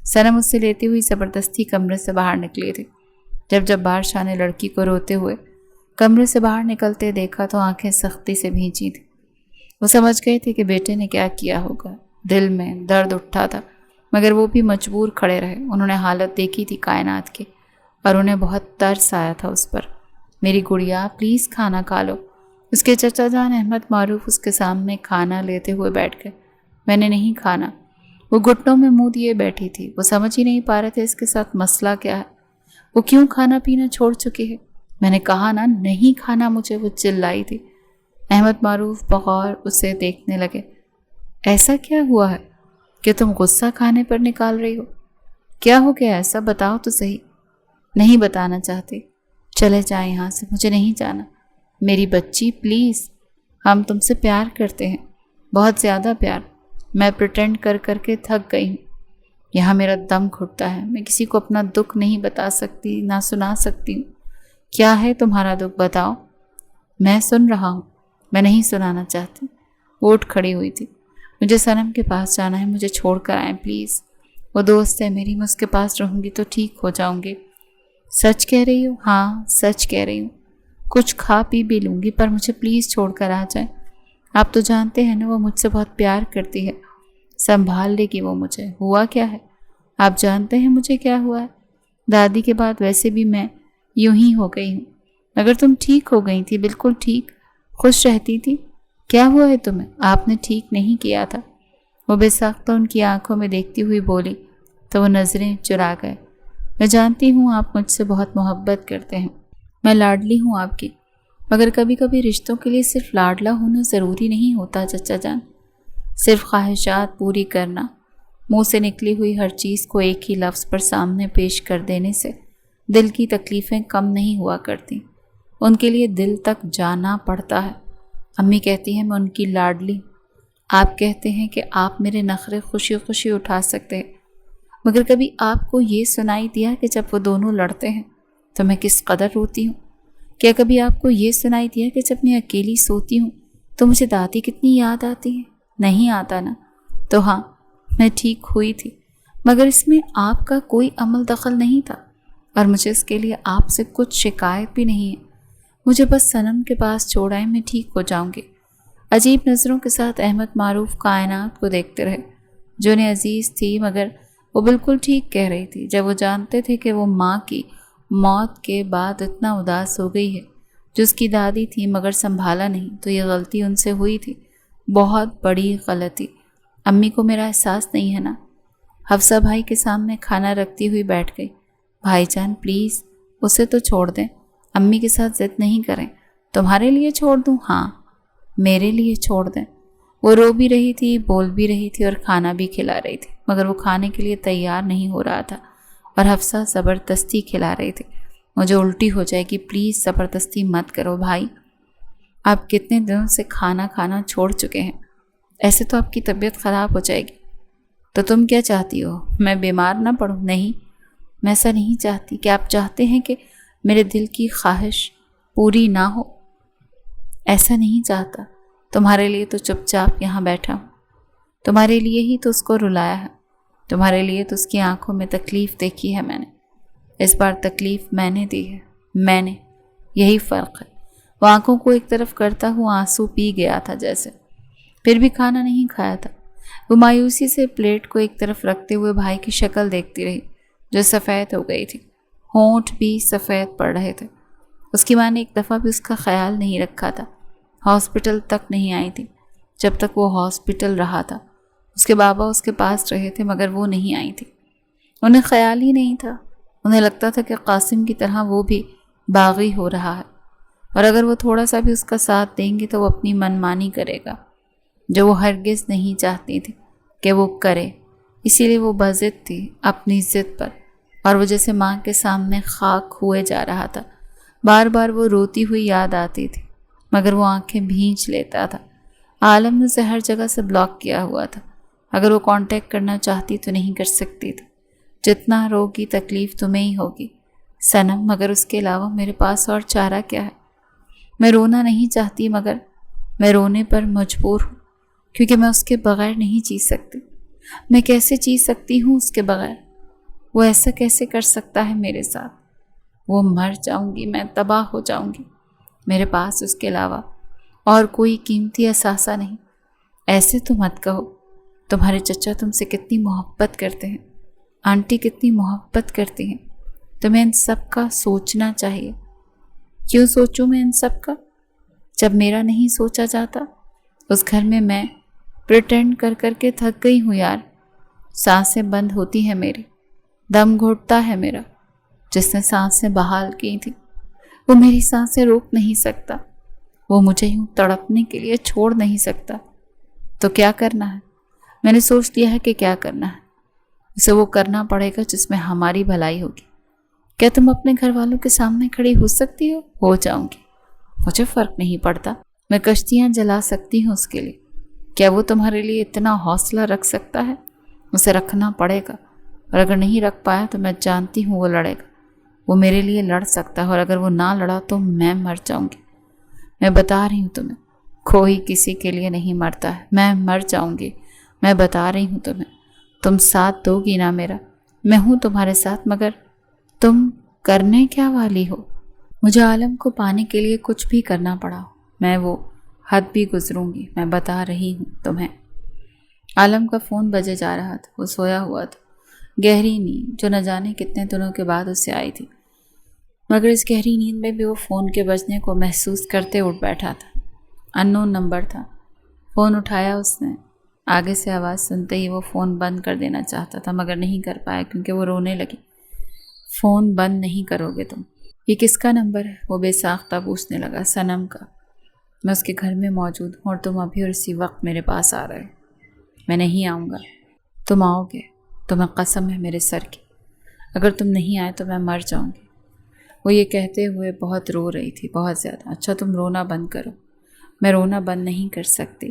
صنم اس سے لیتی ہوئی زبردستی کمرے سے باہر نکلی تھی۔ جب جبار شاہ نے لڑکی کو روتے ہوئے کمرے سے باہر نکلتے دیکھا تو آنکھیں سختی سے بھیجی تھی۔ وہ سمجھ گئی تھی کہ بیٹے نے کیا کیا ہوگا۔ دل میں درد اٹھا تھا مگر وہ بھی مجبور کھڑے رہے۔ انہوں نے حالت دیکھی تھی کائنات کی اور انہیں بہت ترس آیا تھا اس پر۔ میری گڑیا پلیز کھانا کھا لو۔ اس کے چچا جان احمد معروف اس کے سامنے کھانا لیتے ہوئے بیٹھ گئے۔ میں نے نہیں کھانا۔ وہ گھٹنوں میں منہ دیے بیٹھی تھی۔ وہ سمجھ ہی نہیں پا رہے تھے اس کے ساتھ مسئلہ کیا ہے، وہ کیوں کھانا پینا چھوڑ چکی ہے۔ میں نے کہا نا نہیں کھانا مجھے، وہ چلائی تھی۔ احمد معروف بغور اسے دیکھنے لگے۔ ایسا کیا ہوا ہے کہ تم غصہ کھانے پر نکال رہی ہو؟ کیا ہو گیا ایسا، بتاؤ تو صحیح۔ نہیں بتانا چاہتی، چلے جائیں یہاں سے، مجھے نہیں جانا۔ میری بچی پلیز، ہم تم سے پیار کرتے ہیں، بہت زیادہ پیار۔ میں پریٹینڈ کر کر کے تھک گئی ہوں، یہاں میرا دم گھٹتا ہے، میں کسی کو اپنا دکھ نہیں بتا سکتی، نہ سنا سکتی ہوں۔ کیا ہے تمہارا دکھ، بتاؤ۔ میں سن رہا ہوں، میں نہیں سنانا چاہتی۔ وہ اٹھ کھڑی ہوئی تھی۔ مجھے صنم کے پاس جانا ہے، مجھے چھوڑ کر آئیں پلیز۔ وہ دوست ہے میری، میں اس کے پاس رہوں گی تو ٹھیک ہو جاؤں گی۔ سچ کہہ رہی ہو؟ ہاں سچ کہہ رہی ہوں، کچھ کھا پی بھی لوں گی، پر مجھے پلیز چھوڑ کر آ جائیں۔ آپ تو جانتے ہیں نا وہ مجھ سے بہت پیار کرتی ہے، سنبھال لے گی وہ مجھے۔ ہوا کیا ہے؟ آپ جانتے ہیں مجھے کیا ہوا ہے؟ دادی کے بعد ویسے بھی میں یوں ہی ہو گئی ہوں، مگر تم ٹھیک ہو گئی تھی، بالکل ٹھیک، خوش رہتی تھی۔ کیا ہوا ہے تمہیں؟ آپ نے ٹھیک نہیں کیا تھا۔ وہ بے ساختہ ان کی آنکھوں میں دیکھتی ہوئی بولی تو وہ نظریں چرا گئے۔ میں جانتی ہوں آپ مجھ سے بہت محبت کرتے ہیں، میں لاڈلی ہوں آپ کی، مگر کبھی کبھی رشتوں کے لیے صرف لاڈلا ہونا ضروری نہیں ہوتا چچا جان۔ صرف خواہشات پوری کرنا، منہ سے نکلی ہوئی ہر چیز کو ایک ہی لفظ پر سامنے پیش کر دینے سے دل کی تکلیفیں کم نہیں ہوا کرتی، ان کے لیے دل تک جانا پڑتا ہے۔ امی کہتی ہیں میں ان کی لاڈلی، آپ کہتے ہیں کہ آپ میرے نخرے خوشی خوشی اٹھا سکتے ہیں، مگر کبھی آپ کو یہ سنائی دیا کہ جب وہ دونوں لڑتے ہیں تو میں کس قدر روتی ہوں؟ کیا کبھی آپ کو یہ سنائی دیا کہ جب میں اکیلی سوتی ہوں تو مجھے دادی کتنی یاد آتی ہے؟ نہیں آتا نا؟ تو ہاں، میں ٹھیک ہوئی تھی، مگر اس میں آپ کا کوئی عمل دخل نہیں تھا، اور مجھے اس کے لیے آپ سے کچھ شکایت بھی نہیں ہے۔ مجھے بس صنم کے پاس چھوڑائیں، میں ٹھیک ہو جاؤں گی۔ عجیب نظروں کے ساتھ احمد معروف کائنات کو دیکھتے رہے، جو انہیں عزیز تھی، مگر وہ بالکل ٹھیک کہہ رہی تھی جب وہ جانتے تھے کہ وہ ماں کی موت کے بعد اتنا اداس ہو گئی ہے، جو اس کی دادی تھی مگر سنبھالا نہیں، تو یہ غلطی ان سے ہوئی تھی، بہت بڑی غلطی۔ امی کو میرا احساس نہیں ہے نا؟ حفصہ بھائی کے سامنے کھانا رکھتی ہوئی بیٹھ گئی۔ بھائی جان پلیز اسے تو چھوڑ دیں، امی کے ساتھ ضد نہیں کریں۔ تمہارے لیے چھوڑ دوں؟ ہاں، میرے لیے چھوڑ دیں۔ وہ رو بھی رہی تھی، بول بھی رہی تھی اور کھانا بھی کھلا رہی تھی، مگر وہ کھانے کے لیے تیار نہیں ہو رہا تھا، اور حفصہ زبردستی کھلا رہی تھی۔ مجھے الٹی ہو جائے گی، پلیز زبردستی مت کرو بھائی۔ آپ کتنے دنوں سے کھانا کھانا چھوڑ چکے ہیں، ایسے تو آپ کی طبیعت خراب ہو جائے گی۔ تو تم کیا چاہتی ہو، میں بیمار نہ پڑوں؟ نہیں، میں ایسا نہیں چاہتی۔ کہ آپ چاہتے ہیں کہ میرے دل کی خواہش پوری نہ ہو؟ ایسا نہیں چاہتا، تمہارے لیے تو چپ چاپ یہاں بیٹھا ہوں، تمہارے لیے ہی تو اس کو رلایا ہے، تمہارے لیے تو اس کی آنکھوں میں تکلیف دیکھی ہے میں نے۔ اس بار تکلیف میں نے دی ہے، میں نے، یہی فرق ہے۔ وہ آنکھوں کو ایک طرف کرتا ہوا آنسو پی گیا تھا جیسے، پھر بھی کھانا نہیں کھایا تھا۔ وہ مایوسی سے پلیٹ کو ایک طرف رکھتے ہوئے بھائی کی شکل دیکھتی رہی، جو سفید ہو گئی تھی، ہونٹ بھی سفید پڑ رہے تھے۔ اس کی ماں نے ایک دفعہ بھی اس کا خیال نہیں رکھا تھا، ہاسپٹل تک نہیں آئی تھی جب تک وہ ہاسپٹل رہا تھا۔ اس کے بابا اس کے پاس رہے تھے مگر وہ نہیں آئی تھی، انہیں خیال ہی نہیں تھا۔ انہیں لگتا تھا کہ قاسم کی طرح وہ بھی باغی ہو رہا ہے، اور اگر وہ تھوڑا سا بھی اس کا ساتھ دیں گے تو وہ اپنی من مانی کرے گا، جو وہ ہرگز نہیں چاہتی تھی کہ وہ کرے۔ اسی لیے وہ بضد تھی اپنی ضد پر، اور وہ جیسے ماں کے سامنے خاک ہوئے جا رہا تھا۔ بار بار وہ روتی ہوئی یاد آتی تھی، مگر وہ آنکھیں بھینچ لیتا تھا۔ عالم نے اسے ہر جگہ سے بلاک کیا ہوا تھا، اگر وہ کانٹیکٹ کرنا چاہتی تو نہیں کر سکتی تھی۔ جتنا روگی تکلیف تمہیں ہی ہوگی صنم، مگر اس کے علاوہ میرے پاس اور چارہ کیا ہے؟ میں رونا نہیں چاہتی مگر میں رونے پر مجبور ہوں، کیونکہ میں اس کے بغیر نہیں جی سکتی۔ میں کیسے جی سکتی ہوں اس کے بغیر؟ وہ ایسا کیسے کر سکتا ہے میرے ساتھ؟ وہ مر جاؤں گی، میں تباہ ہو جاؤں گی، میرے پاس اس کے علاوہ اور کوئی قیمتی اثاثہ نہیں۔ ایسے تو مت کہو، تمہارے چچا تم سے کتنی محبت کرتے ہیں، آنٹی کتنی محبت کرتی ہیں، تمہیں ان سب کا سوچنا چاہیے۔ کیوں سوچوں میں ان سب کا جب میرا نہیں سوچا جاتا؟ اس گھر میں میں پریٹینڈ کر کر کے تھک گئی ہوں یار۔ سانسیں بند ہوتی ہیں میری، دم گھٹتا ہے میرا۔ جس نے سانسیں بحال کی تھی وہ میری سانسیں روک نہیں سکتا، وہ مجھے یوں تڑپنے کے لیے چھوڑ نہیں سکتا۔ تو کیا کرنا ہے؟ میں نے سوچ لیا ہے کہ کیا کرنا ہے، اسے وہ کرنا پڑے گا جس میں ہماری بھلائی ہوگی۔ کیا تم اپنے گھر والوں کے سامنے کھڑی ہو سکتی ہو؟ ہو جاؤں گی، مجھے فرق نہیں پڑتا، میں کشتیاں جلا سکتی ہوں اس کے لیے۔ کیا وہ تمہارے لیے اتنا حوصلہ رکھ سکتا ہے؟ اسے رکھنا پڑے گا، اور اگر نہیں رکھ پایا تو میں جانتی ہوں وہ لڑے گا، وہ میرے لیے لڑ سکتا ہے، اور اگر وہ نہ لڑا تو میں مر جاؤں گی۔ میں بتا رہی ہوں تمہیں، کوئی کسی کے لیے نہیں مرتا ہے، میں مر جاؤں گی، میں بتا رہی ہوں تمہیں۔ تم ساتھ دو گی نا میرا؟ میں ہوں تمہارے ساتھ، مگر تم کرنے کیا والی ہو؟ مجھے عالم کو پانے کے لیے کچھ بھی کرنا پڑا، میں وہ حد بھی گزروں گی، میں بتا رہی ہوں تمہیں۔ عالم کا فون بجے جا رہا تھا، وہ سویا ہوا تھا، گہری نیند جو نہ جانے کتنے دنوں کے بعد اسے آئی تھی، مگر اس گہری نیند میں بھی وہ فون کے بجنے کو محسوس کرتے اٹھ بیٹھا تھا۔ انون نمبر تھا، فون اٹھایا اس نے۔ آگے سے آواز سنتے ہی وہ فون بند کر دینا چاہتا تھا مگر نہیں کر پایا کیونکہ وہ رونے لگی۔ فون بند نہیں کرو گے تم؟ یہ کس کا نمبر ہے؟ وہ بے ساختہ پوچھنے لگا۔ صنم کا۔ میں اس کے گھر میں موجود ہوں اور تم ابھی اور اسی وقت میرے پاس آ رہے۔ میں نہیں آؤں گا۔ تم آؤ گے، تمہیں قسم ہے میرے سر کی، اگر تم نہیں آئے تو میں مر جاؤں گی۔ وہ یہ کہتے ہوئے بہت رو رہی تھی، بہت زیادہ۔ اچھا تم رونا بند کرو۔ میں رونا بند نہیں کر سکتی۔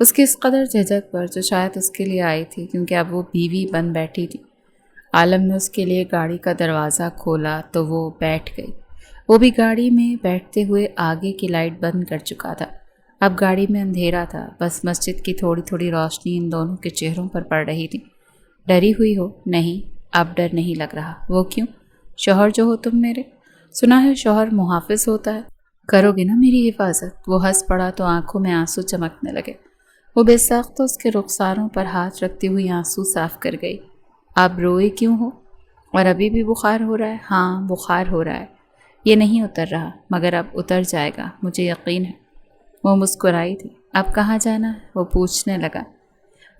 اس کی اس قدر جھجک پر جو شاید اس کے لیے آئی تھی کیونکہ اب وہ بیوی بن بیٹھی تھی۔ عالم نے اس کے لیے گاڑی کا دروازہ کھولا تو وہ بیٹھ گئی۔ وہ بھی گاڑی میں بیٹھتے ہوئے آگے کی لائٹ بند کر چکا تھا۔ اب گاڑی میں اندھیرا تھا، بس مسجد کی تھوڑی تھوڑی روشنی ان دونوں کے چہروں پر پڑ رہی تھی۔ ڈری ہوئی ہو؟ نہیں، اب ڈر نہیں لگ رہا۔ وہ کیوں؟ شوہر جو ہو تم میرے، سنا ہے شوہر محافظ ہوتا ہے، کرو گے نا میری حفاظت؟ وہ ہنس پڑا تو آنکھوں میں آنسو چمکنے لگے۔ وہ بے ساختہ اس کے رخساروں پر ہاتھ رکھتی ہوئی آنسو صاف کر گئی۔ آپ روئے کیوں ہو؟ اور ابھی بھی بخار ہو رہا ہے؟ ہاں بخار ہو رہا ہے، یہ نہیں اتر رہا، مگر اب اتر جائے گا، مجھے یقین ہے۔ وہ مسکرائی تھی۔ اب کہاں جانا ہے؟ وہ پوچھنے لگا۔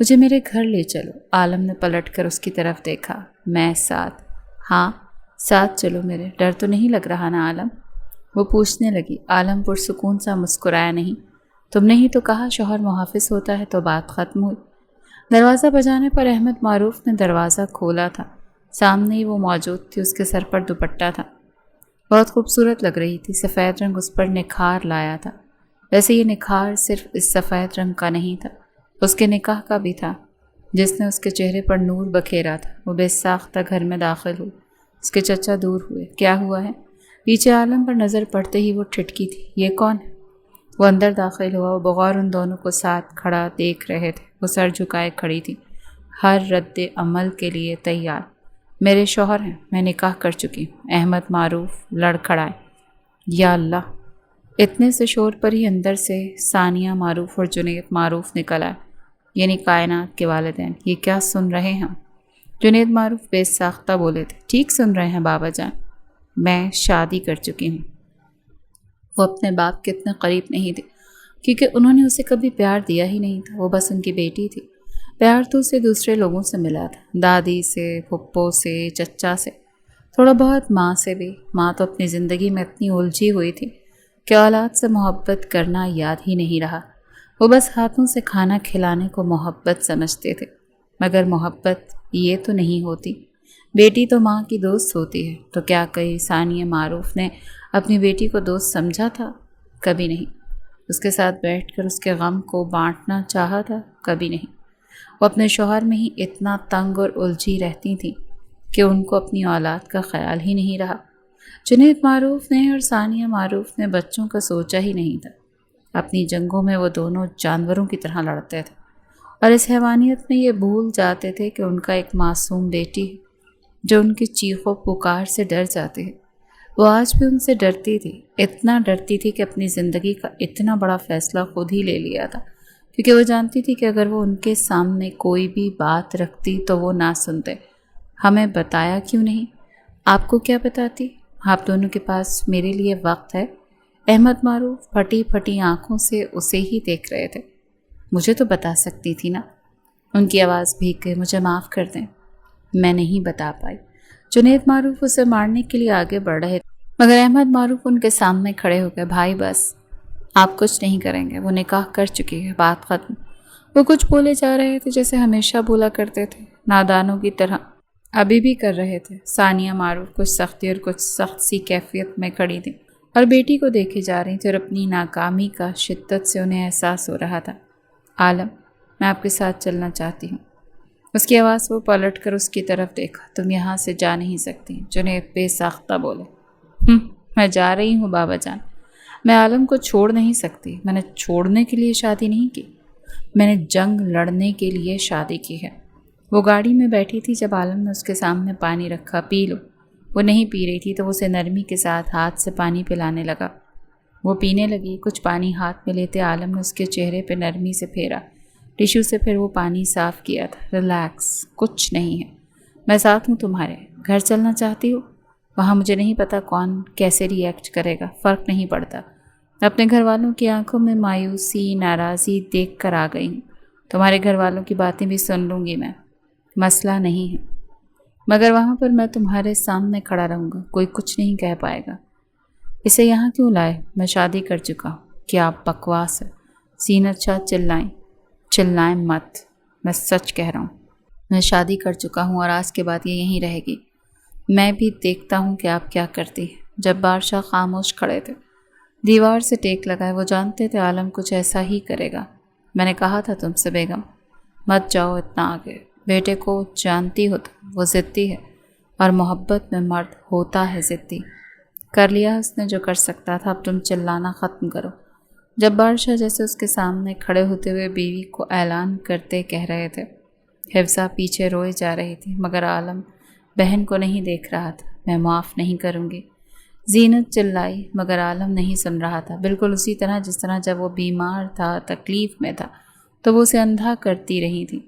مجھے میرے گھر لے چلو۔ عالم نے پلٹ کر اس کی طرف دیکھا۔ میں ساتھ؟ ہاں ساتھ چلو میرے، ڈر تو نہیں لگ رہا نا عالم؟ وہ پوچھنے لگی۔ عالم پرسکون سا مسکرایا۔ نہیں، تم نے ہی تو کہا شوہر محافظ ہوتا ہے، تو بات ختم ہوئی۔ دروازہ بجانے پر احمد معروف نے دروازہ کھولا تھا۔ سامنے ہی وہ موجود تھی، اس کے سر پر دوپٹہ تھا، بہت خوبصورت لگ رہی تھی۔ سفید رنگ اس پر نکھار لایا تھا۔ ویسے یہ نکھار صرف اس سفید رنگ کا نہیں تھا، اس کے نکاح کا بھی تھا جس نے اس کے چہرے پر نور بکھیرا تھا۔ وہ بے ساختہ گھر میں داخل ہوئی۔ اس کے چچا دور ہوئے۔ کیا ہوا ہے؟ پیچھے عالم پر نظر پڑتے ہی وہ ٹھٹکی تھی۔ یہ کون ہے؟ وہ اندر داخل ہوا۔ وہ بغور ان دونوں کو ساتھ کھڑا دیکھ رہے تھے۔ وہ سر جھکائے کھڑی تھی، ہر رد عمل کے لیے تیار۔ میرے شوہر ہیں، میں نکاح کر چکی ہوں۔ احمد معروف لڑکھڑائے۔ یا اللہ! اتنے سے شور پر ہی اندر سے ثانیہ معروف اور جنید معروف نکل آئے، یعنی کائنات کے والدین۔ یہ کیا سن رہے ہیں؟ جنید معروف بے ساختہ بولے تھے۔ ٹھیک سن رہے ہیں بابا جان، میں شادی کر چکی ہوں۔ وہ اپنے باپ کے اتنے قریب نہیں تھے کیونکہ انہوں نے اسے کبھی پیار دیا ہی نہیں تھا۔ وہ بس ان کی بیٹی تھی۔ پیار تو اسے دوسرے لوگوں سے ملا تھا، دادی سے، پھپھو سے، چچا سے، تھوڑا بہت ماں سے بھی۔ ماں تو اپنی زندگی میں اتنی الجھی ہوئی تھی کہ اولاد سے محبت کرنا یاد ہی نہیں رہا۔ وہ بس ہاتھوں سے کھانا کھلانے کو محبت سمجھتے تھے، مگر محبت یہ تو نہیں ہوتی۔ بیٹی تو ماں کی دوست ہوتی ہے۔ تو کیا کئی ثانیہ معروف نے اپنی بیٹی کو دوست سمجھا تھا؟ کبھی نہیں۔ اس کے ساتھ بیٹھ کر اس کے غم کو بانٹنا چاہا تھا؟ کبھی نہیں۔ وہ اپنے شوہر میں ہی اتنا تنگ اور الجھی رہتی تھیں کہ ان کو اپنی اولاد کا خیال ہی نہیں رہا۔ جنید معروف نے اور ثانیہ معروف نے بچوں کا سوچا ہی نہیں تھا۔ اپنی جنگوں میں وہ دونوں جانوروں کی طرح لڑتے تھے اور اس حیوانیت میں یہ بھول جاتے تھے کہ ان کا ایک معصوم بیٹی ہے جو ان کی چیخ و پکار سے ڈر جاتے ہیں۔ وہ آج بھی ان سے ڈرتی تھی، اتنا ڈرتی تھی کہ اپنی زندگی کا اتنا بڑا فیصلہ خود ہی لے لیا تھا، کیونکہ وہ جانتی تھی کہ اگر وہ ان کے سامنے کوئی بھی بات رکھتی تو وہ نہ سنتے۔ ہمیں بتایا کیوں نہیں؟ آپ کو کیا بتاتی؟ آپ دونوں کے پاس میرے لیے وقت ہے؟ احمد معروف پھٹی پھٹی آنکھوں سے اسے ہی دیکھ رہے تھے۔ مجھے تو بتا سکتی تھی نا؟ ان کی آواز بھیگ گئی۔ مجھے معاف کر دیں، میں نہیں بتا پائی۔ جنید معروف اسے مارنے کے لیے آگے بڑھ رہے تھے، مگر احمد معروف ان کے سامنے کھڑے ہو گئے۔ بھائی بس، آپ کچھ نہیں کریں گے، وہ نکاح کر چکی ہے، بات ختم۔ وہ کچھ بولے جا رہے تھے جیسے ہمیشہ بولا کرتے تھے، نادانوں کی طرح۔ ابھی بھی کر رہے تھے۔ ثانیہ معروف کچھ سختی اور کچھ سخت سی کیفیت میں کھڑی تھی اور بیٹی کو دیکھے جا رہی تھی، اور اپنی ناکامی کا شدت سے انہیں احساس ہو رہا تھا۔ عالم، میں آپ کے ساتھ چلنا چاہتی ہوں۔ اس کی آواز وہ پلٹ کر اس کی طرف دیکھا۔ تم یہاں سے جا نہیں سکتی، جنید بے ساختہ بولے۔ میں جا رہی ہوں بابا جان، میں عالم کو چھوڑ نہیں سکتی۔ میں نے چھوڑنے کے لیے شادی نہیں کی، میں نے جنگ لڑنے کے لیے شادی کی ہے۔ وہ گاڑی میں بیٹھی تھی جب عالم نے اس کے سامنے پانی رکھا۔ پی لو۔ وہ نہیں پی رہی تھی تو اسے نرمی کے ساتھ ہاتھ سے پانی پلانے لگا۔ وہ پینے لگی۔ کچھ پانی ہاتھ میں لیتے عالم نے اس کے چہرے پہ نرمی سے پھیرا، ٹیشو سے پھر وہ پانی صاف کیا تھا۔ ریلیکس، کچھ نہیں ہے، میں ساتھ ہوں تمہارے۔ گھر چلنا چاہتی ہو؟ وہاں مجھے نہیں پتا کون کیسے ری ایکٹ کرے گا، فرق نہیں پڑتا۔ اپنے گھر والوں کی آنکھوں میں مایوسی، ناراضی دیکھ کر آ گئی ہوں۔ تمہارے گھر والوں کی باتیں بھی سن لوں گی میں، مسئلہ نہیں ہے، مگر وہاں پر میں تمہارے سامنے کھڑا رہوں گا، کوئی کچھ نہیں کہہ پائے گا۔ اسے یہاں کیوں لائے؟ میں شادی کر چکا ہوں۔ کیا بکواس ہے! زینت شاہ چلائیں مت، میں سچ کہہ رہا ہوں۔ میں شادی کر چکا ہوں اور آج کے بعد یہ یہیں رہے گی۔ میں بھی دیکھتا ہوں کہ آپ کیا کرتی ہیں۔ جبار شاہ خاموش کھڑے تھے، دیوار سے ٹیک لگائے۔ وہ جانتے تھے عالم کچھ ایسا ہی کرے گا، میں نے کہا تھا تم سے بیگم، مت جاؤ اتنا آگے، بیٹے کو جانتی ہو تم، وہ ضدی ہے، اور محبت میں مرد ہوتا ہے ضدی۔ کر لیا اس نے جو کر سکتا تھا، اب تم چلانا ختم کرو۔ جبار شاہ جیسے اس کے سامنے کھڑے ہوتے ہوئے بیوی کو اعلان کرتے کہہ رہے تھے۔ حفصہ پیچھے روئے جا رہی تھی، مگر عالم بہن کو نہیں دیکھ رہا تھا۔ میں معاف نہیں کروں گی، زینت چلائی، مگر عالم نہیں سن رہا تھا، بالکل اسی طرح جس طرح جب وہ بیمار تھا، تکلیف میں تھا، تو وہ اسے اندھا کرتی رہی تھی۔